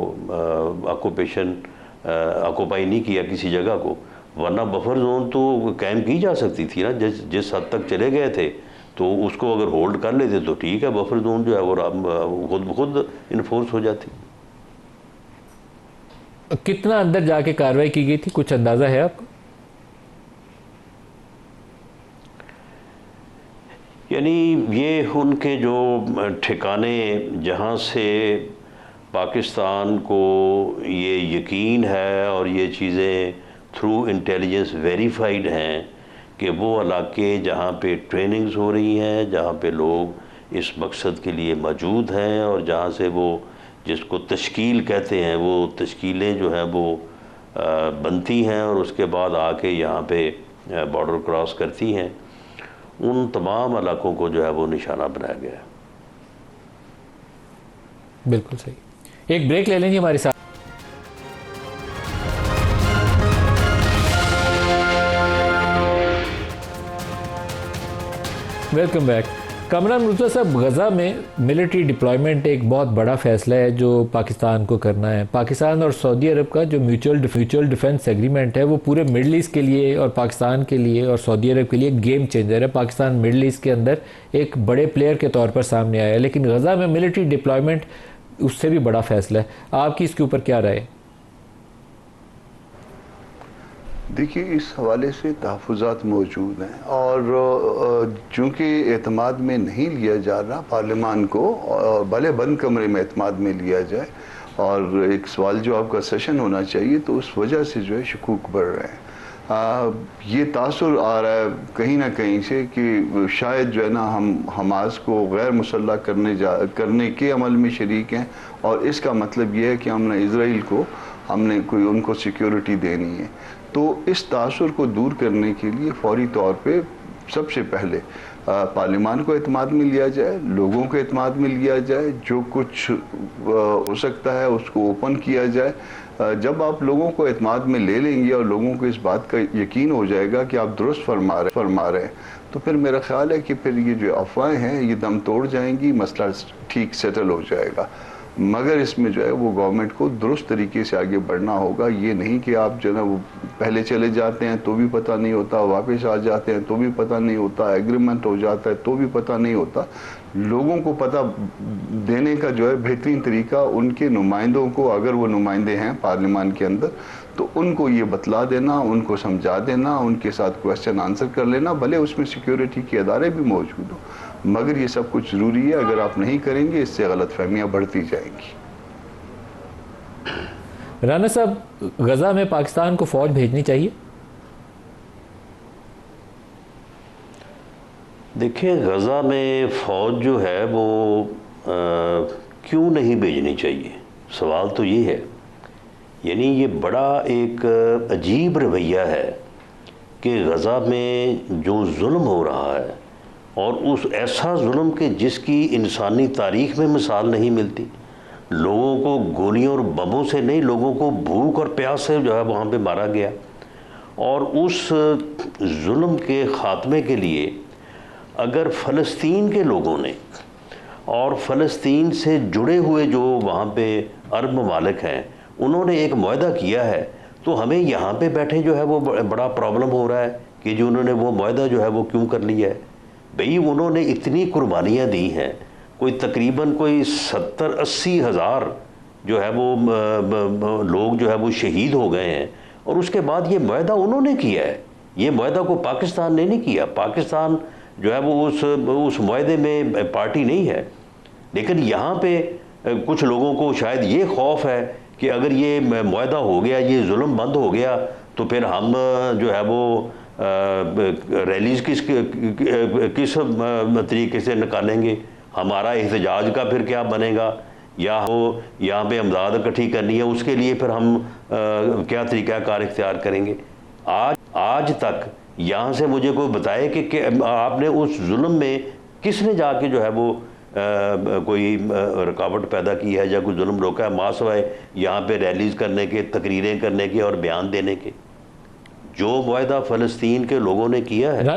آکوپائی نہیں کیا کسی جگہ کو، ورنہ بفر زون تو قائم کی جا سکتی تھی نا. جس حد تک چلے گئے تھے تو اس کو اگر ہولڈ کر لیتے تو ٹھیک ہے، بفر زون جو ہے وہ خود انفورس ہو جاتی. کتنا اندر جا کے کارروائی کی گئی تھی، کچھ اندازہ ہے آپ کو؟ یعنی یہ ان کے جو ٹھکانے جہاں سے پاکستان کو یہ یقین ہے اور یہ چیزیں تھرو انٹیلیجنس ویریفائڈ ہیں کہ وہ علاقے جہاں پہ ٹریننگز ہو رہی ہیں، جہاں پہ لوگ اس مقصد کے لیے موجود ہیں اور جہاں سے وہ جس کو تشکیل کہتے ہیں وہ تشکیلیں جو ہیں وہ بنتی ہیں اور اس کے بعد آ کے یہاں پہ بارڈر کراس کرتی ہیں، ان تمام علاقوں کو جو ہے وہ نشانہ بنایا گیا ہے. بالکل صحیح. ایک بریک لے لیں گے ہمارے ساتھ. Welcome back. کامران مرتضیٰ صاحب، غزہ میں ملٹری ڈپلائمنٹ ایک بہت بڑا فیصلہ ہے جو پاکستان کو کرنا ہے. پاکستان اور سعودی عرب کا جو میوچل ڈیفنس ایگریمنٹ ہے وہ پورے مڈل ایسٹ کے لیے اور پاکستان کے لیے اور سعودی عرب کے لیے گیم چینجر ہے. پاکستان مڈل ایسٹ کے اندر ایک بڑے پلیئر کے طور پر سامنے آیا ہے، لیکن غزہ میں ملٹری ڈپلائمنٹ اس سے بھی بڑا فیصلہ ہے. آپ کی اس کے اوپر کیا رائے؟ دیکھیے، اس حوالے سے تحفظات موجود ہیں اور چونکہ اعتماد میں نہیں لیا جا رہا پارلیمان کو، اور بھلے بند کمرے میں اعتماد میں لیا جائے، اور ایک سوال جواب کا سیشن ہونا چاہیے، تو اس وجہ سے جو ہے شکوک بڑھ رہے ہیں. یہ تاثر آ رہا ہے کہیں نہ کہیں سے کہ شاید جو ہے نا ہم حماس کو غیر مسلح کرنے کے عمل میں شریک ہیں، اور اس کا مطلب یہ ہے کہ ہم نے اسرائیل کو ان کو سیکیورٹی دینی ہے. تو اس تاثر کو دور کرنے کے لیے فوری طور پہ سب سے پہلے پارلیمان کو اعتماد میں لیا جائے، لوگوں کو اعتماد میں لیا جائے، جو کچھ ہو سکتا ہے اس کو اوپن کیا جائے۔ جب آپ لوگوں کو اعتماد میں لے لیں گے اور لوگوں کو اس بات کا یقین ہو جائے گا کہ آپ درست فرما رہے ہیں، تو پھر میرا خیال ہے کہ پھر یہ جو افواہیں ہیں یہ دم توڑ جائیں گی، مسئلہ ٹھیک سیٹل ہو جائے گا۔ مگر اس میں جو ہے وہ گورنمنٹ کو درست طریقے سے آگے بڑھنا ہوگا، یہ نہیں کہ آپ جو ہے وہ پہلے چلے جاتے ہیں تو بھی پتہ نہیں ہوتا، واپس آ جاتے ہیں تو بھی پتہ نہیں ہوتا، ایگریمنٹ ہو جاتا ہے تو بھی پتہ نہیں ہوتا۔ لوگوں کو پتہ دینے کا جو ہے بہترین طریقہ ان کے نمائندوں کو، اگر وہ نمائندے ہیں پارلیمان کے اندر، تو ان کو یہ بتلا دینا، ان کو سمجھا دینا، ان کے ساتھ کویسچن آنسر کر لینا، بھلے اس میں سیکیورٹی کے ادارے بھی موجود ہوں، مگر یہ سب کچھ ضروری ہے۔ اگر آپ نہیں کریں گے اس سے غلط فہمیاں بڑھتی جائیں گی۔ رانا صاحب، غزہ میں پاکستان کو فوج بھیجنی چاہیے؟ دیکھیں، غزہ میں فوج جو ہے وہ کیوں نہیں بھیجنی چاہیے، سوال تو یہ ہے۔ یعنی یہ بڑا ایک عجیب رویہ ہے کہ غزہ میں جو ظلم ہو رہا ہے، اور اس ایسا ظلم کہ جس کی انسانی تاریخ میں مثال نہیں ملتی، لوگوں کو گولیوں اور بموں سے نہیں، لوگوں کو بھوک اور پیاس سے جو ہے وہاں پہ مارا گیا۔ اور اس ظلم کے خاتمے کے لیے اگر فلسطین کے لوگوں نے اور فلسطین سے جڑے ہوئے جو وہاں پہ عرب ممالک ہیں انہوں نے ایک معاہدہ کیا ہے، تو ہمیں یہاں پہ بیٹھے جو ہے وہ بڑا پرابلم ہو رہا ہے کہ جو انہوں نے وہ معاہدہ جو ہے وہ کیوں کر لیا ہے۔ بھئی انہوں نے اتنی قربانیاں دی ہیں، کوئی تقریباً 70-80 ہزار جو ہے وہ لوگ جو ہے وہ شہید ہو گئے ہیں، اور اس کے بعد یہ معاہدہ انہوں نے کیا ہے۔ یہ معاہدہ کو پاکستان نے نہیں کیا، پاکستان جو ہے وہ اس معاہدے میں پارٹی نہیں ہے۔ لیکن یہاں پہ کچھ لوگوں کو شاید یہ خوف ہے کہ اگر یہ معاہدہ ہو گیا، یہ ظلم بند ہو گیا، تو پھر ہم جو ہے وہ ریلیز کس طریقے سے نکالیں گے، ہمارا احتجاج کا پھر کیا بنے گا، یا وہ یہاں پہ امداد اکٹھی کرنی ہے، اس کے لیے پھر ہم کیا طریقہ کار اختیار کریں گے۔ آج تک یہاں سے مجھے کوئی بتائے کہ آپ نے اس ظلم میں کس نے جا کے جو ہے وہ کوئی رکاوٹ پیدا کی ہے یا کوئی ظلم روکا ہے، ماں سوائے یہاں پہ ریلیز کرنے کے، تقریریں کرنے کے اور بیان دینے کے۔ جو معاہدہ فلسطین کے لوگوں نے کیا ہے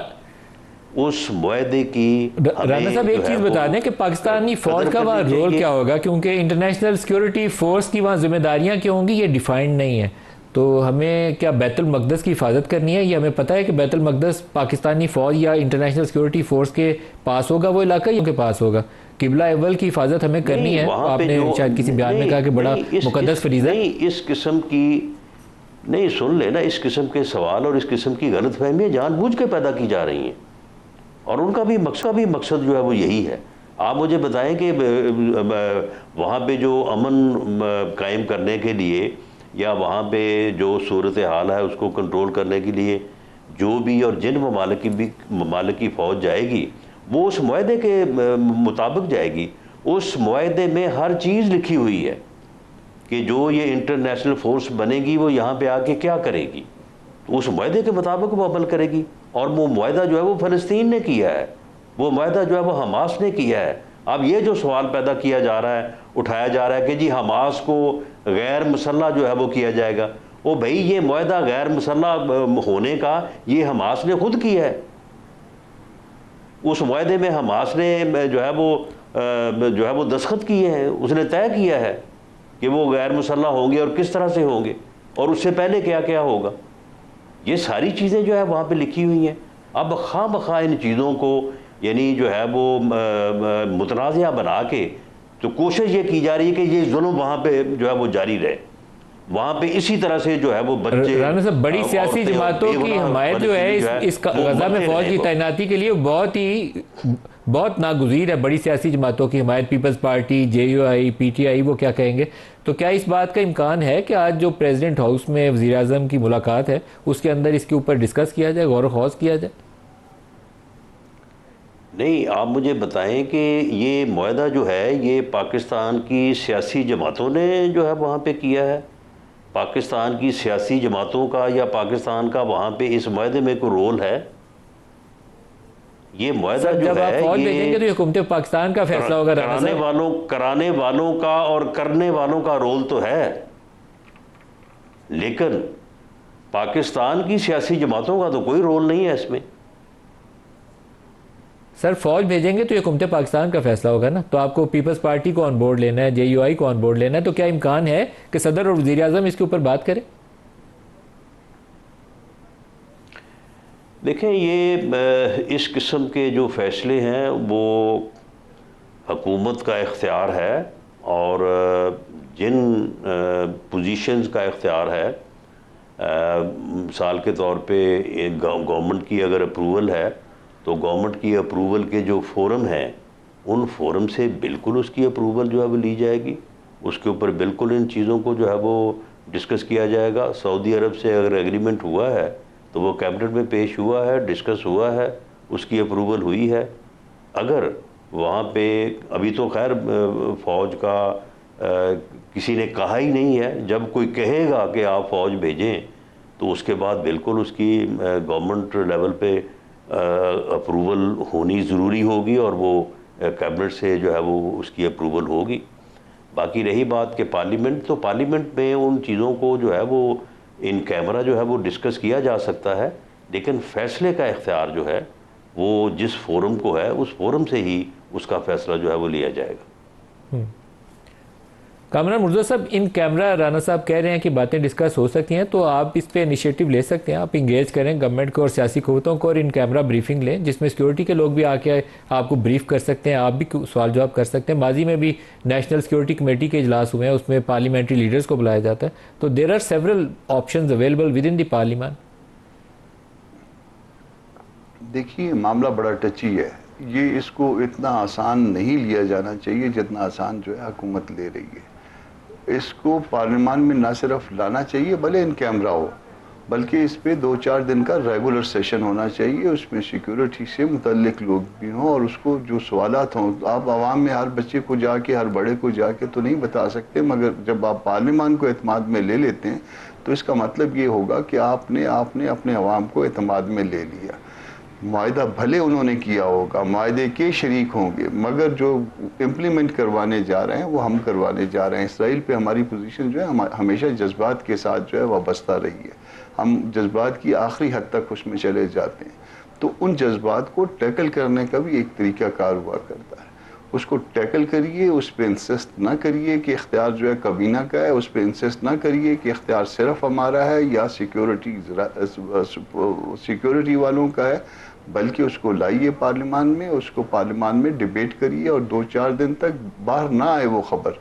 اس معاہدے کی رانا صاحب ایک چیز بتا دیں کہ پاکستانی فوج کا وہاں رول کیا ہوگا، کیونکہ انٹرنیشنل سیکیورٹی فورس کی وہاں ذمہ داریاں کیا ہوں گی یہ ڈیفائنڈ نہیں ہے۔ تو ہمیں کیا بیت المقدس کی حفاظت کرنی ہے؟ یہ ہمیں پتہ ہے کہ بیت المقدس پاکستانی فوج یا انٹرنیشنل سیکیورٹی فورس کے پاس ہوگا وہ علاقہ، یا ان کے پاس ہوگا؟ قبلہ اول کی حفاظت ہمیں کرنی ہے، آپ نے شاید کسی بیان میں کہا کہ بڑا مقدس فریضہ ہے۔ نہیں، اس قسم کی نہیں، سن لینا، اس قسم کے سوال اور اس قسم کی غلط فہمیاں جان بوجھ کے پیدا کی جا رہی ہیں، اور ان کا بھی مقصد جو ہے وہ یہی ہے۔ آپ مجھے بتائیں کہ وہاں پہ جو امن قائم کرنے کے لیے یا وہاں پہ جو صورتحال ہے اس کو کنٹرول کرنے کے لیے جو بھی اور جن ممالک کی فوج جائے گی وہ اس معاہدے کے مطابق جائے گی۔ اس معاہدے میں ہر چیز لکھی ہوئی ہے کہ جو یہ انٹرنیشنل فورس بنے گی وہ یہاں پہ آ کے کیا کرے گی، تو اس معاہدے کے مطابق وہ عمل کرے گی۔ اور وہ معاہدہ جو ہے وہ فلسطین نے کیا ہے، وہ معاہدہ جو ہے وہ حماس نے کیا ہے۔ اب یہ جو سوال پیدا کیا جا رہا ہے، اٹھایا جا رہا ہے کہ جی حماس کو غیر مسلح جو ہے وہ کیا جائے گا، وہ بھائی یہ معاہدہ غیر مسلح ہونے کا یہ حماس نے خود کیا ہے۔ اس معاہدے میں حماس نے جو ہے وہ دستخط کیے ہیں، اس نے طے کیا ہے کہ وہ غیر مسلح ہوں گے اور کس طرح سے ہوں گے، اور اس سے پہلے کیا کیا ہوگا۔ یہ ساری چیزیں جو ہے وہاں پہ لکھی ہوئی ہیں۔ اب خواہ بخواہ ان چیزوں کو یعنی جو ہے وہ متنازعہ بنا کے تو کوشش یہ کی جا رہی ہے کہ یہ ظلم وہاں پہ جو ہے وہ جاری رہے، وہاں پہ اسی طرح سے جو ہے وہ بچے۔ رانا صاحب بڑی سیاسی جماعتوں کی حمایت جو ہے اس غزہ میں فوج کی تعیناتی کے لیے بہت ناگزیر ہے۔ بڑی سیاسی جماعتوں کی حمایت، people's party, J U I, P T I, وہ کیا کہیں گے؟ تو کیا اس بات کا امکان ہے کہ آج جو پریزیڈنٹ ہاؤس میں وزیر اعظم کی ملاقات ہے اس کے اندر اس کے اوپر ڈسکس کیا جائے، غور و خوض کیا جائے؟ نہیں، آپ مجھے بتائیں کہ یہ معاہدہ جو ہے یہ پاکستان کی سیاسی جماعتوں نے جو ہے وہاں پہ کیا ہے؟ پاکستان کی سیاسی جماعتوں کا یا پاکستان کا وہاں پہ اس معاہدے میں کوئی رول ہے؟ یہ معاہدہ سر جو جب آپ ہے فوج بھیجیں گے تو یہ حکومت پاکستان کا فیصلہ ہوگا رانا صاحب. کرانے والوں کا اور کرنے والوں کا رول تو ہے، لیکن پاکستان کی سیاسی جماعتوں کا تو کوئی رول نہیں ہے اس میں. سر فوج بھیجیں گے تو یہ حکومت پاکستان کا فیصلہ ہوگا نا. تو آپ کو پیپلز پارٹی کو آن بورڈ لینا ہے، JUI کو آن بورڈ لینا ہے، تو کیا امکان ہے کہ صدر اور وزیر اعظم اس کے اوپر بات کریں؟ دیکھیں یہ اس قسم کے جو فیصلے ہیں وہ حکومت کا اختیار ہے، اور جن پوزیشنز کا اختیار ہے، مثال کے طور پہ گورنمنٹ کی اگر اپروول ہے تو گورنمنٹ کی اپروول کے جو فورم ہیں ان فورم سے بالکل اس کی اپروول جو ہے وہ لی جائے گی، اس کے اوپر بالکل ان چیزوں کو جو ہے وہ ڈسکس کیا جائے گا. سعودی عرب سے اگر ایگریمنٹ ہوا ہے تو وہ کیبنٹ میں پیش ہوا ہے، ڈسکس ہوا ہے، اس کی اپروول ہوئی ہے. اگر وہاں پہ ابھی تو خیر فوج کا کسی نے کہا ہی نہیں ہے، جب کوئی کہے گا کہ آپ فوج بھیجیں تو اس کے بعد بالکل اس کی گورنمنٹ لیول پہ اپروول ہونی ضروری ہوگی، اور وہ کیبنٹ سے جو ہے وہ اس کی اپروول ہوگی. باقی رہی بات کہ پارلیمنٹ، تو پارلیمنٹ میں ان چیزوں کو جو ہے وہ ان کیمرہ جو ہے وہ ڈسکس کیا جا سکتا ہے، لیکن فیصلے کا اختیار جو ہے وہ جس فورم کو ہے اس فورم سے ہی اس کا فیصلہ جو ہے وہ لیا جائے گا. کامران مرزا صاحب، ان کیمرہ رانا صاحب کہہ رہے ہیں کہ باتیں ڈسکس ہو سکتی ہیں، تو آپ اس پہ انیشیٹو لے سکتے ہیں، آپ انگیج کریں گورنمنٹ کو اور سیاسی قوتوں کو، اور ان کیمرہ بریفنگ لیں جس میں سیکیورٹی کے لوگ بھی آ کے آپ کو بریف کر سکتے ہیں، آپ بھی سوال جواب کر سکتے ہیں. ماضی میں بھی نیشنل سیکیورٹی کمیٹی کے اجلاس ہوئے ہیں، اس میں پارلیمنٹری لیڈرز کو بلایا جاتا ہے. تو there are several options available with in the پارلیمان. دیکھیے معاملہ بڑا ٹچی ہے، یہ اس کو اتنا آسان نہیں لیا جانا چاہیے جتنا آسان جو ہے حکومت لے رہی ہے. اس کو پارلیمان میں نہ صرف لانا چاہیے بھلے ان کیمرہ ہو، بلکہ اس پہ 2-4 دن کا ریگولر سیشن ہونا چاہیے، اس میں سیکیورٹی سے متعلق لوگ بھی ہوں، اور اس کو جو سوالات ہوں، آپ عوام میں ہر بچے کو جا کے ہر بڑے کو جا کے تو نہیں بتا سکتے، مگر جب آپ پارلیمان کو اعتماد میں لے لیتے ہیں تو اس کا مطلب یہ ہوگا کہ آپ نے اپنے عوام کو اعتماد میں لے لیا. معاہدہ بھلے انہوں نے کیا ہوگا، معاہدے کے شریک ہوں گے، مگر جو امپلیمنٹ کروانے جا رہے ہیں وہ ہم کروانے جا رہے ہیں. اسرائیل پہ ہماری پوزیشن جو ہے ہمیشہ جذبات کے ساتھ جو ہے وابستہ رہی ہے، ہم جذبات کی آخری حد تک اس میں چلے جاتے ہیں. تو ان جذبات کو ٹیکل کرنے کا بھی ایک طریقہ کار ہوا کرتا ہے. اس کو ٹیکل کریے، اس پہ انسسٹ نہ کریے کہ اختیار جو ہے کابینہ کا ہے، اس پہ انسسٹ نہ کریے کہ اختیار صرف ہمارا ہے یا سیکیورٹی والوں کا ہے، بلکہ اس کو لائیے پارلیمان میں، اس کو پارلیمان میں ڈیبیٹ کریے، اور 2-4 دن تک باہر نہ آئے وہ خبر.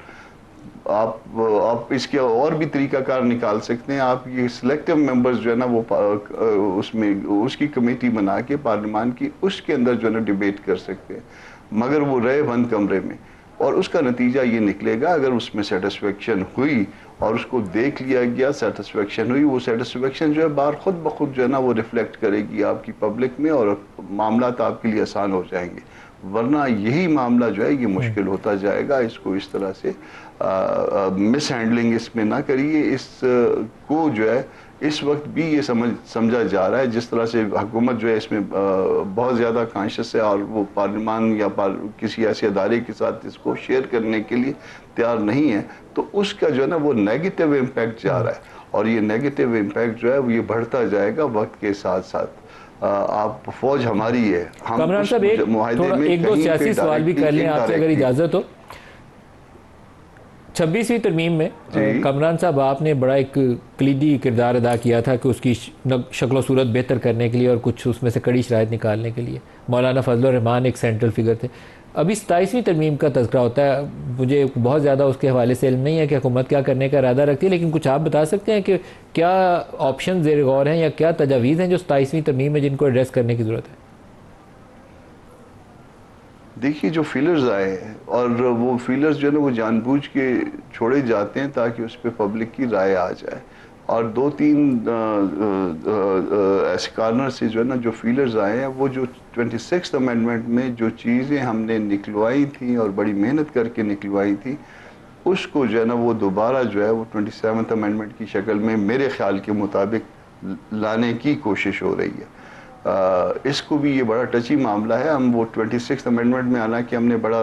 آپ اس کے اور بھی طریقہ کار نکال سکتے ہیں. آپ یہ سلیکٹیو ممبرز جو ہے نا وہ اس میں اس کی کمیٹی بنا کے پارلیمان کی اس کے اندر جو ہے نا ڈیبیٹ کر سکتے ہیں، مگر وہ رہے بند کمرے میں. اور اس کا نتیجہ یہ نکلے گا، اگر اس میں سیٹسفیکشن ہوئی اور اس کو دیکھ لیا گیا، سیٹسفیکشن ہوئی، وہ سیٹسفیکشن جو ہے باہر خود بخود جو ہے نا وہ ریفلیکٹ کرے گی آپ کی پبلک میں، اور معاملات آپ کے لیے آسان ہو جائیں گے. ورنہ یہی معاملہ جو ہے یہ مشکل ہوتا جائے گا. اس کو اس طرح سے مس ہینڈلنگ اس میں نہ کریے. اس کو جو ہے اس وقت بھی یہ سمجھا جا رہا ہے، جس طرح سے حکومت جو ہے اس میں بہت زیادہ کانشیس ہے، اور وہ پارلیمان یا کسی ایسے ادارے کے ساتھ اس کو شیئر کرنے کے لیے تیار نہیں ہے، تو اس کا جو ہے نا وہ نیگیٹو امپیکٹ جا رہا ہے. اور یہ نیگیٹو امپیکٹ جو ہے وہ یہ بڑھتا جائے گا وقت کے ساتھ ساتھ. آپ فوج ہماری ہے، ہم کامران صاحب ایک دو سیاسی سوال بھی کر لیں آپ سے اگر اجازت ہو. 26ویں ترمیم میں کامران صاحب آپ نے بڑا ایک کلیدی کردار ادا کیا تھا کہ اس کی شکل و صورت بہتر کرنے کے لیے اور کچھ اس میں سے کڑی شرائط نکالنے کے لیے. مولانا فضل الرحمان ایک سینٹرل فگر تھے. ابھی 27ویں ترمیم کا تذکرہ ہوتا ہے، مجھے بہت زیادہ اس کے حوالے سے علم نہیں ہے کہ حکومت کیا کرنے کا ارادہ رکھتی ہے، لیکن کچھ آپ بتا سکتے ہیں کہ کیا آپشن زیر غور ہیں یا کیا تجاویز ہیں جو 27ویں ترمیم میں جن کو ایڈریس کرنے کی ضرورت ہے؟ دیکھیے جو فیلرز آئے ہیں، اور وہ فیلرز جو ہے نا وہ جان بوجھ کے چھوڑے جاتے ہیں تاکہ اس پہ پبلک کی رائے آ جائے. اور 2-3 ایسے کارنر سے جو ہے نا جو فیلرز آئے ہیں، وہ جو 26th امینڈمنٹ میں جو چیزیں ہم نے نکلوائی تھیں اور بڑی محنت کر کے نکلوائی تھی، اس کو جو ہے نا وہ دوبارہ جو ہے وہ 27th امینڈمنٹ کی شکل میں میرے خیال کے مطابق لانے کی کوشش ہو رہی ہے. اس کو بھی یہ بڑا ٹچی معاملہ ہے. ہم وہ 26 امینڈمنٹ میں آنا کہ ہم نے بڑا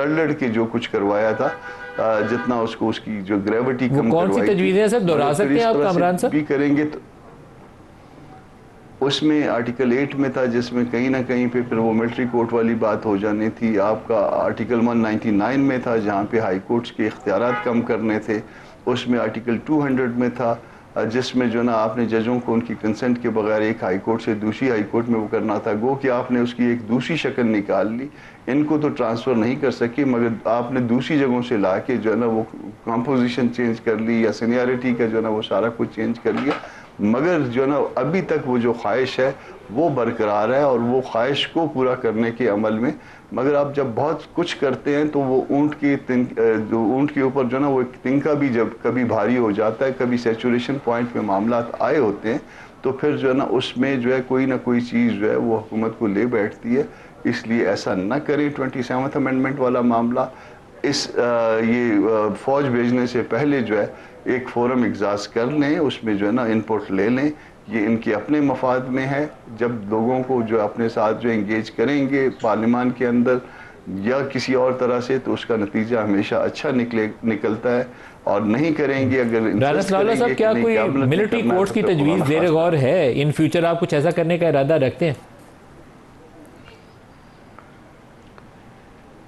لڑ کے جو کچھ کروایا تھا, جتنا اس کو اس کی جو گریوٹی کم کروائی, کون سی تجویزیں سر دہرا سکتے ہیں آپ کامران صاحب؟ بھی کریں گے تو اس میں آرٹیکل 8 میں تھا, جس میں کہیں نہ کہیں پہ پھر وہ ملٹری کورٹ والی بات ہو جانی تھی. آپ کا آرٹیکل 199 میں تھا, جہاں پہ ہائی کورٹس کے اختیارات کم کرنے تھے. اس میں آرٹیکل 200 میں تھا, جس میں جو نا آپ نے ججوں کو ان کی کنسنٹ کے بغیر ایک ہائی کورٹ سے دوسری ہائی کورٹ میں وہ کرنا تھا. گو کہ آپ نے اس کی ایک دوسری شکل نکال لی. ان کو تو ٹرانسفر نہیں کر سکی, مگر آپ نے دوسری جگہوں سے لا کے جو ہے نا وہ کمپوزیشن چینج کر لی, یا سینیارٹی کا جو ہے نا وہ سارا کچھ چینج کر لیا. مگر جو ہے نا ابھی تک وہ جو خواہش ہے وہ برقرار ہے, اور وہ خواہش کو پورا کرنے کے عمل میں, مگر آپ جب بہت کچھ کرتے ہیں تو وہ اونٹ کے اوپر جو ہے نا وہ ایک تنکا بھی جب کبھی بھاری ہو جاتا ہے, کبھی سیچوریشن پوائنٹ پہ معاملات آئے ہوتے ہیں, تو پھر جو ہے نا اس میں جو ہے کوئی نہ کوئی چیز جو ہے وہ حکومت کو لے بیٹھتی ہے. اس لیے ایسا نہ کریں. 27 امینڈمنٹ والا معاملہ, یہ فوج بھیجنے سے پہلے جو ہے ایک فورم اجلاس کر لیں, اس میں جو ہے نا ان پٹ لے لیں. یہ ان کے اپنے مفاد میں ہے. جب لوگوں کو جو اپنے ساتھ جو انگیج کریں گے پارلیمان کے اندر یا کسی اور طرح سے, تو اس کا نتیجہ ہمیشہ اچھا نکلتا ہے. اور نہیں کریں گے, اگر رانا سلالہ صاحب کیا کوئی ملٹری کورٹس کی تجویز زیر غور ہے؟ ان فیوچر آپ کچھ ایسا کرنے کا ارادہ رکھتے ہیں؟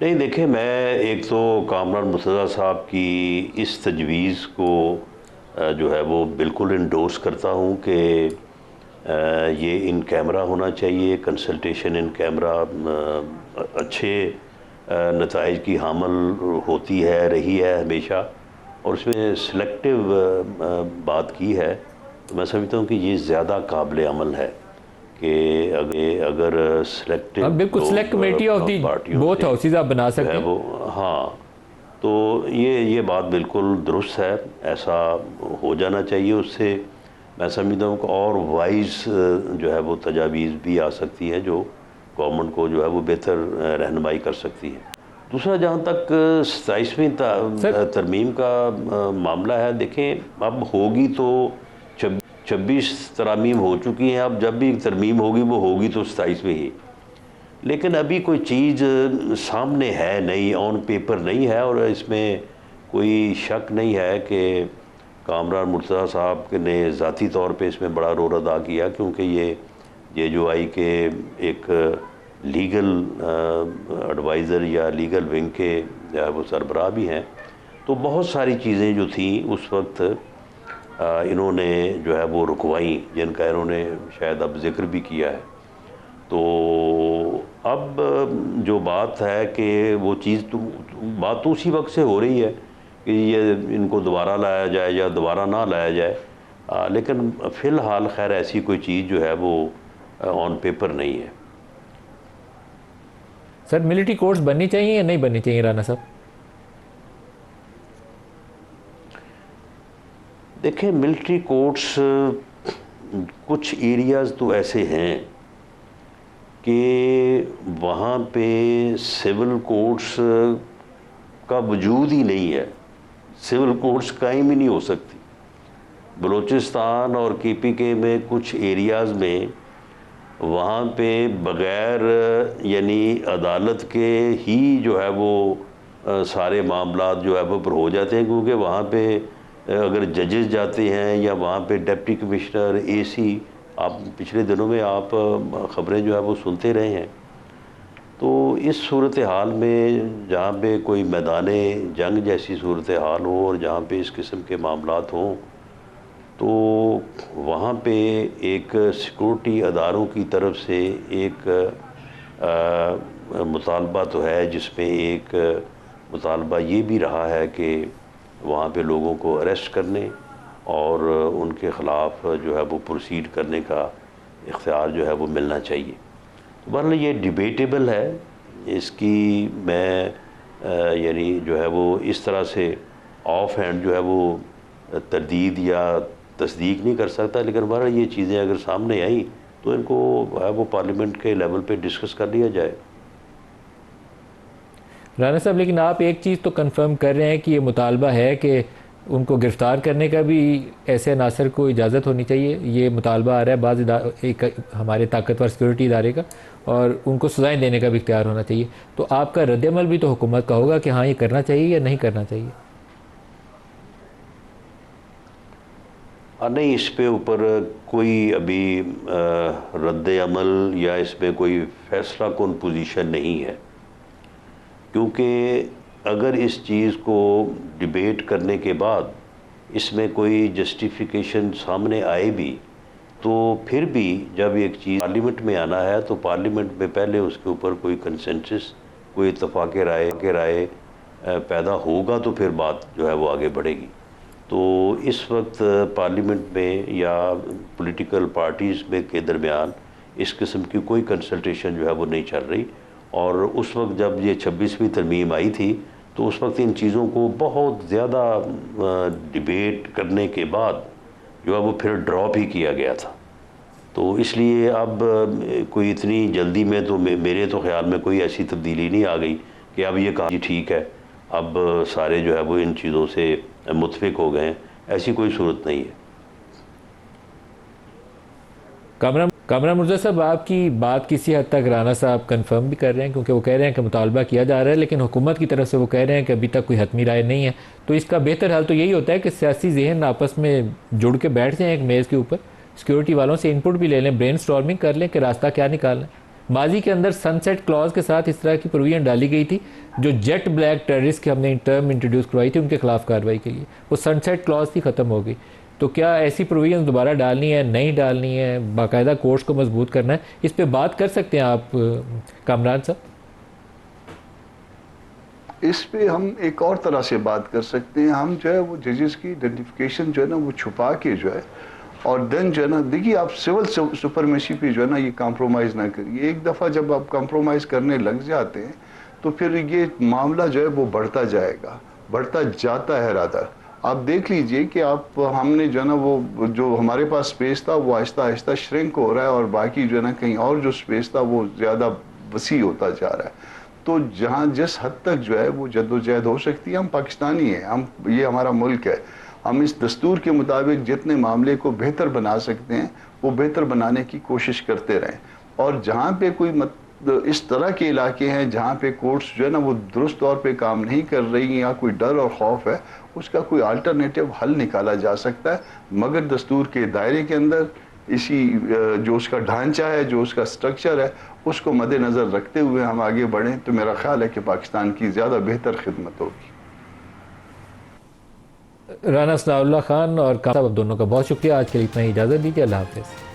نہیں دیکھیں, میں ایک تو کامران مرتضیٰ صاحب کی اس تجویز کو جو ہے وہ بالکل انڈورس کرتا ہوں کہ یہ ان کیمرہ ہونا چاہیے. کنسلٹیشن ان کیمرہ اچھے نتائج کی حامل ہوتی ہے, رہی ہے ہمیشہ, اور اس میں سلیکٹیو بات کی ہے. تو میں سمجھتا ہوں کہ یہ زیادہ قابل عمل ہے کہ اگر سلیکٹیو بالکل select committee of the both houses آپ بنا سکتے ہیں. ہاں, تو یہ بات بالکل درست ہے, ایسا ہو جانا چاہیے. اس سے میں سمجھتا ہوں کہ اور وائز جو ہے وہ تجاویز بھی آ سکتی ہیں جو گورنمنٹ کو جو ہے وہ بہتر رہنمائی کر سکتی ہے. دوسرا, جہاں تک 27ویں ترمیم کا معاملہ ہے, دیکھیں اب ہوگی تو 26 ترامیم ہو چکی ہیں, اب جب بھی ترمیم ہوگی وہ ہوگی تو 27ویں ہی. لیکن ابھی کوئی چیز سامنے ہے نہیں, آن پیپر نہیں ہے, اور اس میں کوئی شک نہیں ہے کہ کامران مرتضیٰ صاحب نے ذاتی طور پہ اس میں بڑا رول ادا کیا, کیونکہ یہ JJOI کے ایک لیگل ایڈوائزر یا لیگل ونگ کے وہ سربراہ بھی ہیں. تو بہت ساری چیزیں جو تھیں اس وقت انہوں نے جو ہے وہ رکوائیں, جن کا انہوں نے شاید اب ذکر بھی کیا ہے. تو اب جو بات ہے کہ وہ چیز بات تو اسی وقت سے ہو رہی ہے کہ یہ ان کو دوبارہ لایا جائے یا دوبارہ نہ لایا جائے, لیکن فی الحال خیر ایسی کوئی چیز جو ہے وہ آن پیپر نہیں ہے. سر ملٹری کورٹس بننی چاہیے یا نہیں بننی چاہیے رانا صاحب؟ دیکھیں, ملٹری کورٹس کچھ ایریاز تو ایسے ہیں کہ وہاں پہ سول کورٹس کا وجود ہی نہیں ہے, سول کورٹس قائم ہی نہیں ہو سکتی. بلوچستان اور KPK میں کچھ ایریاز میں وہاں پہ بغیر یعنی عدالت کے ہی جو ہے وہ سارے معاملات جو ہے وہ پر ہو جاتے ہیں, کیونکہ وہاں پہ اگر ججز جاتے ہیں یا وہاں پہ ڈپٹی کمشنر AC, آپ پچھلے دنوں میں آپ خبریں جو ہے وہ سنتے رہے ہیں. تو اس صورتحال میں جہاں پہ کوئی میدان جنگ جیسی صورتحال ہو اور جہاں پہ اس قسم کے معاملات ہوں, تو وہاں پہ ایک سیکورٹی اداروں کی طرف سے ایک مطالبہ تو ہے, جس میں ایک مطالبہ یہ بھی رہا ہے کہ وہاں پہ لوگوں کو اریسٹ کرنے اور ان کے خلاف جو ہے وہ پروسیڈ کرنے کا اختیار جو ہے وہ ملنا چاہیے. بہرحال یہ ڈیبیٹیبل ہے, اس کی میں یعنی جو ہے وہ اس طرح سے آف ہینڈ جو ہے وہ تردید یا تصدیق نہیں کر سکتا, لیکن بہرحال یہ چیزیں اگر سامنے آئیں تو ان کو وہ پارلیمنٹ کے لیول پہ ڈسکس کر لیا جائے. رانا صاحب, لیکن آپ ایک چیز تو کنفرم کر رہے ہیں کہ یہ مطالبہ ہے کہ ان کو گرفتار کرنے کا بھی ایسے عناصر کو اجازت ہونی چاہیے. یہ مطالبہ آ رہا ہے بعض ایک ہمارے طاقتور سیکورٹی ادارے کا, اور ان کو سزائیں دینے کا بھی اختیار ہونا چاہیے. تو آپ کا رد عمل بھی تو حکومت کا ہوگا کہ ہاں یہ کرنا چاہیے یا نہیں کرنا چاہیے. نہیں, اس پہ اوپر کوئی ابھی رد عمل یا اس پہ کوئی فیصلہ کن پوزیشن نہیں ہے, کیونکہ اگر اس چیز کو ڈیبیٹ کرنے کے بعد اس میں کوئی جسٹیفیکیشن سامنے آئے بھی, تو پھر بھی جب ایک چیز پارلیمنٹ میں آنا ہے تو پارلیمنٹ میں پہلے اس کے اوپر کوئی کنسنسس, کوئی اتفاق رائے پیدا ہوگا تو پھر بات جو ہے وہ آگے بڑھے گی. تو اس وقت پارلیمنٹ میں یا پولیٹیکل پارٹیز میں کے درمیان اس قسم کی کوئی کنسلٹیشن جو ہے وہ نہیں چل رہی. اور اس وقت جب یہ 26ویں ترمیم آئی تھی تو اس وقت ان چیزوں کو بہت زیادہ ڈیبیٹ کرنے کے بعد جو ہے وہ پھر ڈراپ ہی کیا گیا تھا. تو اس لیے اب کوئی اتنی جلدی میں تو میرے تو خیال میں کوئی ایسی تبدیلی نہیں آ گئی کہ اب یہ کہا جی ٹھیک ہے اب سارے جو ہے وہ ان چیزوں سے متفق ہو گئے ہیں. ایسی کوئی صورت نہیں ہے. کامران مرزا صاحب, آپ کی بات کسی حد تک رانا صاحب کنفرم بھی کر رہے ہیں, کیونکہ وہ کہہ رہے ہیں کہ مطالبہ کیا جا رہا ہے, لیکن حکومت کی طرف سے وہ کہہ رہے ہیں کہ ابھی تک کوئی حتمی رائے نہیں ہے. تو اس کا بہتر حل تو یہی ہوتا ہے کہ سیاسی ذہن آپس میں جڑ کے بیٹھ جائیں ایک میز کے اوپر, سیکیورٹی والوں سے انپٹ بھی لے لیں, برین سٹارمنگ کر لیں کہ راستہ کیا نکالنا ہے. ماضی کے اندر سن سیٹ کلاز کے ساتھ اس طرح کی پروویژن ڈالی گئی تھی جو جیٹ بلیک ٹیررسٹ کے ہم نے ٹرم انٹروڈیوس کروائی تھی ان کے خلاف کارروائی کے لیے, وہ سن سیٹ کلاز تھی, ختم ہو گئی. تو کیا ایسی پروویژن دوبارہ ڈالنی ہے, نہیں ڈالنی ہے, باقاعدہ کورٹس کو مضبوط کرنا ہے, اس پہ بات کر سکتے ہیں آپ کامران صاحب؟ اس پہ ہم ایک اور طرح سے بات کر سکتے ہیں. ہم جو ہے وہ ججز کی آئیڈینٹیفیکیشن جو ہے نا وہ چھپا کے جو ہے, اور دین جو ہے نا دیکھیے آپ سول سپرمیسی پہ جو ہے نا یہ کمپرومائز نہ کریے. ایک دفعہ جب آپ کمپرومائز کرنے لگ جاتے ہیں تو پھر یہ معاملہ جو ہے وہ بڑھتا جائے گا, بڑھتا جاتا ہے رادر. آپ دیکھ لیجئے کہ ہم نے جو ہے نا وہ جو ہمارے پاس سپیس تھا وہ آہستہ آہستہ شرنک ہو رہا ہے, اور باقی جو ہے نا کہیں اور جو سپیس تھا وہ زیادہ وسیع ہوتا جا رہا ہے. تو جہاں جس حد تک جو ہے وہ جدوجہد ہو سکتی ہے, ہم پاکستانی ہیں, یہ ہمارا ملک ہے, ہم اس دستور کے مطابق جتنے معاملے کو بہتر بنا سکتے ہیں وہ بہتر بنانے کی کوشش کرتے رہیں. اور جہاں پہ کوئی اس طرح کے علاقے ہیں جہاں پہ کورٹس جو ہے نا وہ درست طور پہ کام نہیں کر رہی یا کوئی ڈر اور خوف ہے, اس کا کوئی آلٹرنیٹیو حل نکالا جا سکتا ہے, مگر دستور کے دائرے کے اندر اسی جو اس کا ڈھانچہ ہے, جو اس کا سٹرکچر ہے, اس کو مد نظر رکھتے ہوئے ہم آگے بڑھیں تو میرا خیال ہے کہ پاکستان کی زیادہ بہتر خدمت ہوگی. رانا ثناء اللہ خان اور کامران صاحب دونوں کا بہت شکریہ. آج کے لیے اتنا ہی, اجازت دیجیے. اللہ حافظ.